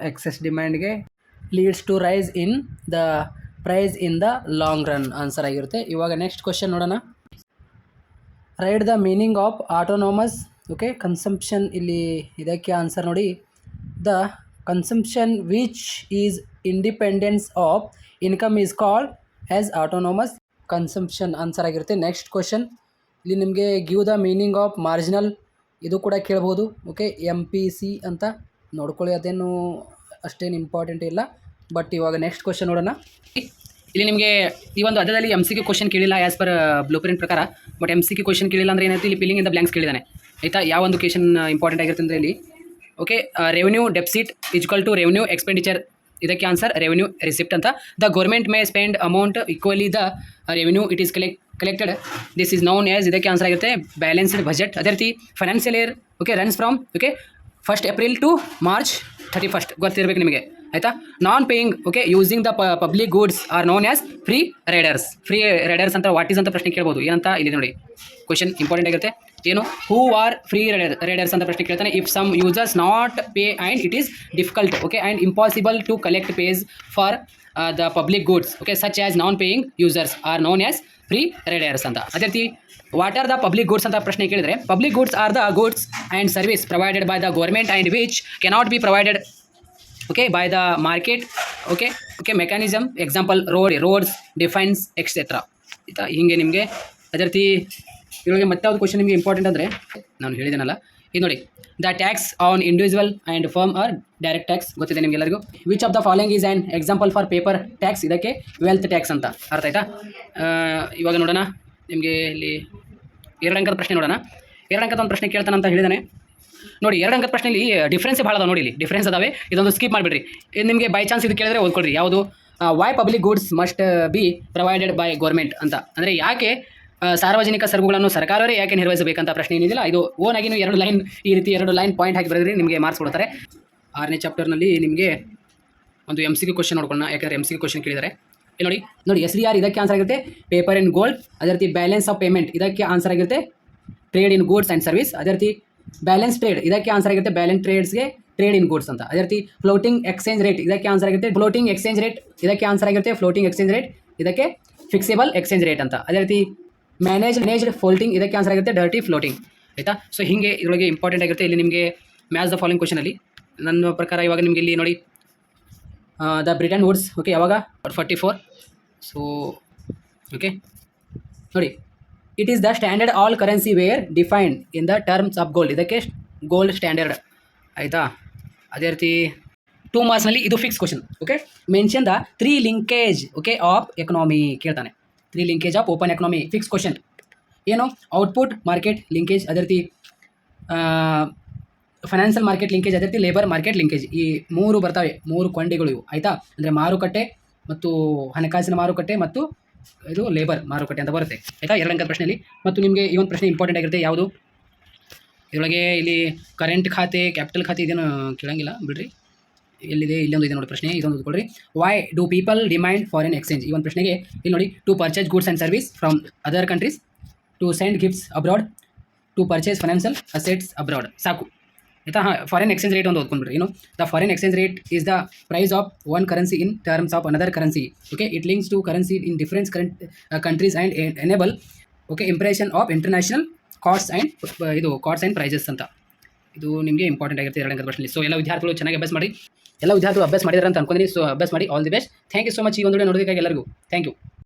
ಎಕ್ಸೆಸ್ ಡಿಮ್ಯಾಂಡ್ಗೆ leads to rise in the price in the long run answer ಆಗಿರುತ್ತೆ. ಇವಾಗ ನೆಕ್ಸ್ಟ್ ಕ್ವಶನ್ ನೋಡೋಣ. Write the meaning of autonomous consumption, ಇಲ್ಲಿ ಇದಕ್ಕೆ ಆನ್ಸರ್ ನೋಡಿ the consumption which is independence of income is called as autonomous consumption answer ಆಗಿರುತ್ತೆ. Next question, ಇಲ್ಲಿ ನಿಮಗೆ give the meaning of marginal, ಇದು ಕೂಡ ಕೇಳ್ಬೋದು. MPC ಅಂತ ನೋಡ್ಕೊಳ್ಳಿ, ಅದೇನು ಅಷ್ಟೇನು ಇಂಪಾರ್ಟೆಂಟ್ ಇಲ್ಲ. ಬಟ್ ಇವಾಗ ನೆಕ್ಸ್ಟ್ ಕ್ವಶನ್ ನೋಡೋಣ. ಇಲ್ಲಿ ನಿಮಗೆ ಈ ಒಂದು ಅದರಲ್ಲಿ MCQ ಕ್ವಶನ್ ಕೇಳಿಲ್ಲ ಆ್ಯಸ್ ಪರ್ ಬ್ಲೂ ಪ್ರಿಂಟ್ ಪ್ರಕಾರ. ಬಟ್ MCQ ಕ್ವಶನ್ ಕೇಳಿಲ್ಲ ಅಂದರೆ ಏನಾಯ್ತು, ಇಲ್ಲಿ ಫಿಲ್ಲಿಂಗ್ ಇನ್ ದ ಬ್ಲ್ಯಾಂಕ್ಸ್ ಕೇಳಿದ್ದಾನೆ ಆಯಿತಾ. ಯಾವ ಒಂದು ಕ್ವಶನ್ ಇಂಪಾರ್ಟೆಂಟ್ ಆಗಿರುತ್ತೆ ಅಂದರೆ ಇಲ್ಲಿ revenue deficit equal to revenue expenditure, ಇದಕ್ಕೆ ಆನ್ಸರ್ ರೆವೆನ್ಯೂ ರಿಸಿಪ್ಟ್ ಅಂತ. The government may spend amount equally the revenue it is collected, this is known as, ಇದಕ್ಕೆ ಆನ್ಸರ್ ಆಗಿರುತ್ತೆ ಬ್ಯಾಲೆನ್ಸ್ಡ್ ಬಜೆಟ್. ಅದೇ ರೀತಿ financial year runs from 1st April to March 31st ಗೊತ್ತಿರಬೇಕು ನಿಮಗೆ ಆಯಿತಾ. Non paying using the public goods are known as free riders ಅಂತ what is ಅಂತ ಪ್ರಶ್ನೆ ಕೇಳ್ಬೋದು. ಏನಂತ ಇಲ್ಲಿ ನೋಡಿ ಕ್ವಶನ್ ಇಂಪಾರ್ಟೆಂಟ್ ಆಗಿರುತ್ತೆ. ಏನು ಹೂ ಆರ್ ಫ್ರೀ ರೈಡರ್ಸ್ ಅಂತ ಪ್ರಶ್ನೆ ಕೇಳ್ತಾನೆ. If some users not pay and it is difficult and impossible to collect pays for the public goods such as non paying users are known as free riders ಅಂತ. ಅದೇ ರೀತಿ what are the public goods ಅಂತ ಪ್ರಶ್ನೆ ಕೇಳಿದರೆ, public goods are the goods and service provided by the government and which cannot be provided by the market mechanism, example roads defence etcetera ಆಯಿತಾ. ಹೀಗೆ ನಿಮಗೆ ಅದೇ ರೀತಿ ಇವಾಗ ಮತ್ತೆ ಯಾವುದು ಕ್ವಶನ್ ನಿಮಗೆ ಇಂಪಾರ್ಟೆಂಟ್ ಅಂದರೆ ನಾನು ಹೇಳಿದ್ದೇನಲ್ಲ, ಇದು ನೋಡಿ the tax on individual and firm are direct tax ಗೊತ್ತಿದೆ ನಿಮಗೆಲ್ಲರಿಗೂ. Which of the following is an example for paper tax, ಇದಕ್ಕೆ ವೆಲ್ತ್ ಟ್ಯಾಕ್ಸ್ ಅಂತ ಅರ್ಥ ಆಯ್ತಾ. ಇವಾಗ ನೋಡೋಣ ನಿಮಗೆ ಇಲ್ಲಿ 2 ಅಂಕದ ಪ್ರಶ್ನೆ ನೋಡೋಣ. 2 ಅಂಕದ ಒಂದು ಪ್ರಶ್ನೆ ಕೇಳ್ತಾನೆ ಅಂತ ಹೇಳಿದಾನೆ ನೋಡಿ. 2 ಅಂಕದ ಪ್ರಶ್ನೆಯಲ್ಲಿ ಡಿಫ್ರೆನ್ಸ್ ಭಾಳ ಅದಾವೆ ನೋಡಿ, ಇಲ್ಲಿ ಡಿಫ್ರೆನ್ಸ್ ಅದಾವೆ. ಇದೊಂದು ಸ್ಕಿಪ್ ಮಾಡಿಬಿಡ್ರಿ. ಇದು ನಿಮಗೆ ಬೈ ಚಾನ್ಸ್ ಇದು ಕೇಳಿದ್ರೆ ಓದ್ಕೊಳ್ರಿ. ಯಾವುದು why public goods must be provided by government ಅಂತ, ಅಂದರೆ ಯಾಕೆ ಸಾರ್ವಜನಿಕ ಸರಕುಗಳನ್ನು ಸರ್ಕಾರವೇ ಯಾಕೆ ನಿರ್ವಹಿಸಬೇಕಂತ ಪ್ರಶ್ನೆ ಏನಿದಿಲ್ಲ. ಇದು ಓನ್ ಆಗಿ ನೀವು 2 ಲೈನ್ ಈ ರೀತಿ 2 ಲೈನ್ ಪಾಯಿಂಟ್ ಹಾಕಿ ಬರೆದ್ರಿ ನಿಮಗೆ ಮಾರ್ಕ್ಸ್ ಕೊಡ್ತಾರೆ. 6ನೇ ಚಾಪ್ಟರ್ನಲ್ಲಿ ನಿಮಗೆ ಒಂದು MCQ ಕ್ವಶನ್ ನೋಡ್ಕೊಳ್ಳೋಣ, ಯಾಕಂದರೆ MCQ ಕ್ವಶನ್ ಕೇಳಿದ್ದಾರೆ. ಇಲ್ಲಿ ನೋಡಿ SDR ಇದಕ್ಕೆ ಆನ್ಸರ್ ಆಗಿರುತ್ತೆ ಪೇಪರ್ ಇನ್ ಗೋಲ್ಡ್. ಅದೇ ರೀತಿ ಬ್ಯಾಲೆನ್ಸ್ ಆಫ್ ಪೇಮೆಂಟ್ ಇದಕ್ಕೆ ಆನ್ಸರ್ ಆಗಿರುತ್ತೆ trade in goods and service. ಅದೇ ರೀತಿ ಬ್ಯಾಲೆನ್ಸ್ ಟ್ರೇಡ್ ಇದಕ್ಕೆ ಆನ್ಸರ್ ಆಗಿರುತ್ತೆ ಬ್ಯಾಲೆನ್ಸ್ ಟ್ರೇಡ್ಸ್ಗೆ ಟ್ರೇಡ್ ಇನ್ ಗೂಡ್ಸ್ ಅಂತ. ಅದೇ ರೀತಿ ಫ್ಲೋಟಿಂಗ್ ಎಕ್ಸ್ಚೇಂಜ್ ರೇಟ್ ಇದಕ್ಕೆ ಆನ್ಸರ್ ಆಗಿರುತ್ತೆ ಫ್ಲೋಟಿಂಗ್ ಎಕ್ಸ್ಚೇಂಜ್ ರೇಟ್, ಇದಕ್ಕೆ ಆನ್ಸರ್ ಆಗಿರುತ್ತೆ ಫ್ಲೋಟಿಂಗ್ ಎಕ್ಸ್ಚೇಂಜ್ ರೇಟ್, ಇದಕ್ಕೆ ಫಿಕ್ಸೇಬಲ್ ಎಕ್ಸ್ಚೇಂಜ್ ರೇಟ್ ಅಂತ. ಅದೇ ರೀತಿ ಮ್ಯಾನೇಜ್ಡ್ ಫ್ಲೋಟಿಂಗ್ ಇದಕ್ಕೆ ಆನ್ಸರ್ ಆಗುತ್ತೆ ಡರ್ಟಿ ಫ್ಲೋಟಿಂಗ್ ಆಯಿತಾ. ಸೊ ಹೀಗೆ ಇದರೊಳಗೆ ಇಂಪಾರ್ಟೆಂಟ್ ಆಗಿರುತ್ತೆ. ಇಲ್ಲಿ ನಿಮಗೆ ಮ್ಯಾಚ್ ದ ಫಾಲೋಯಿಂಗ್ ಕ್ವಶನಲ್ಲಿ ನನ್ನ ಪ್ರಕಾರ ಇವಾಗ ನಿಮಗೆ ಇಲ್ಲಿ ನೋಡಿ ದ ಬ್ರಿಟನ್ ವುಡ್ಸ್ ಯಾವಾಗ 44. ಸೊ ನೋಡಿ it is the standard all currency were defined in the terms of gold, ಇದಕ್ಕೆ ಗೋಲ್ಡ್ ಸ್ಟ್ಯಾಂಡರ್ಡ್ ಆಯಿತಾ. ಅದೇ ರೀತಿ 2 ಮಾರ್ಕ್ಸ್ನಲ್ಲಿ ಇದು fix question. Mention the 3 linkage of economy ಕೇಳ್ತಾನೆ. 3 linkage of open economy fix question. ಏನು ಔಟ್ಪುಟ್ ಮಾರ್ಕೆಟ್ ಲಿಂಕೇಜ್, ಅದೇ ರೀತಿ ಫೈನಾನ್ಷಿಯಲ್ ಮಾರ್ಕೆಟ್ ಲಿಂಕೇಜ್, ಅದೇ ರೀತಿ ಲೇಬರ್ ಮಾರ್ಕೆಟ್ ಲಿಂಕೇಜ್. ಈ 3 ಬರ್ತವೆ, 3 ಕೊಂಡಿಗಳು ಇವು ಆಯಿತಾ. ಅಂದರೆ ಮಾರುಕಟ್ಟೆ ಮತ್ತು ಹಣಕಾಸಿನ ಮಾರುಕಟ್ಟೆ ಮತ್ತು ಇದು ಲೇಬರ್ ಮಾರುಕಟ್ಟೆ ಅಂತ ಬರುತ್ತೆ ಆಯಿತಾ 2 ಅಂಕದ ಪ್ರಶ್ನೆಯಲ್ಲಿ. ಮತ್ತು ನಿಮಗೆ ಈ ಒಂದು ಪ್ರಶ್ನೆ ಇಂಪಾರ್ಟೆಂಟ್ ಆಗಿರುತ್ತೆ. ಯಾವುದು ಇದರೊಳಗೆ ಇಲ್ಲಿ ಕರೆಂಟ್ ಖಾತೆ ಕ್ಯಾಪಿಟಲ್ ಖಾತೆ ಇದನ್ನು ಕೇಳಂಗಿಲ್ಲ ಬಿಡ್ರಿ. ಎಲ್ಲಿದೆ ಇಲ್ಲೊಂದು ಇದೆ ನೋಡಿ ಪ್ರಶ್ನೆ, ಇದೊಂದು ಓದ್ಕೊಳ್ರಿ. Why do people demand foreign exchange? ಈ ಒಂದು ಪ್ರಶ್ನೆಗೆ ಇಲ್ಲಿ ನೋಡಿ, to purchase goods and service from other countries, to send gifts abroad, to purchase financial assets abroad. ಸಾಕು ಆಯಿತಾ. ಹಾಂ, ಫಾರಿನ್ ಎಕ್ಸ್ಚೇಂಜ್ ರೇಟ್ ಒಂದು ಓದ್ಕೊಂಡ್ಬಿಡ್ರಿ. The foreign exchange rate is the price of one currency in terms of another currency. Okay, it links to currency in different countries and enable okay impression of international costs and ಇದು costs and prices ಅಂತ. ಇದು ನಿಮಗೆ important ಆಗಿರುತ್ತೆ 2 ಅಂಕದ ಪ್ರಶ್ನೆ. So ಎಲ್ಲ ವಿದ್ಯಾರ್ಥಿಗಳು ಚೆನ್ನಾಗಿ ಅಭ್ಯಾಸ ಮಾಡಿ. ಎಲ್ಲ ವಿದ್ಯಾರ್ಥಿಗಳು ಅಭ್ಯಾಸ ಮಾಡಿದಾರೆ ಅಂತ ಅನ್ಕೊಂತೀನಿ. ಸೊ ಅಭ್ಯಾಸ ಮಾಡಿ. All the best. Thank you so much. ಈ ಒಂದು ವಿಡಿಯೋ ನೋಡೋದಕ್ಕಾಗಿ ಎಲ್ಲರಿಗೂ ಥ್ಯಾಂಕ್ ಯು.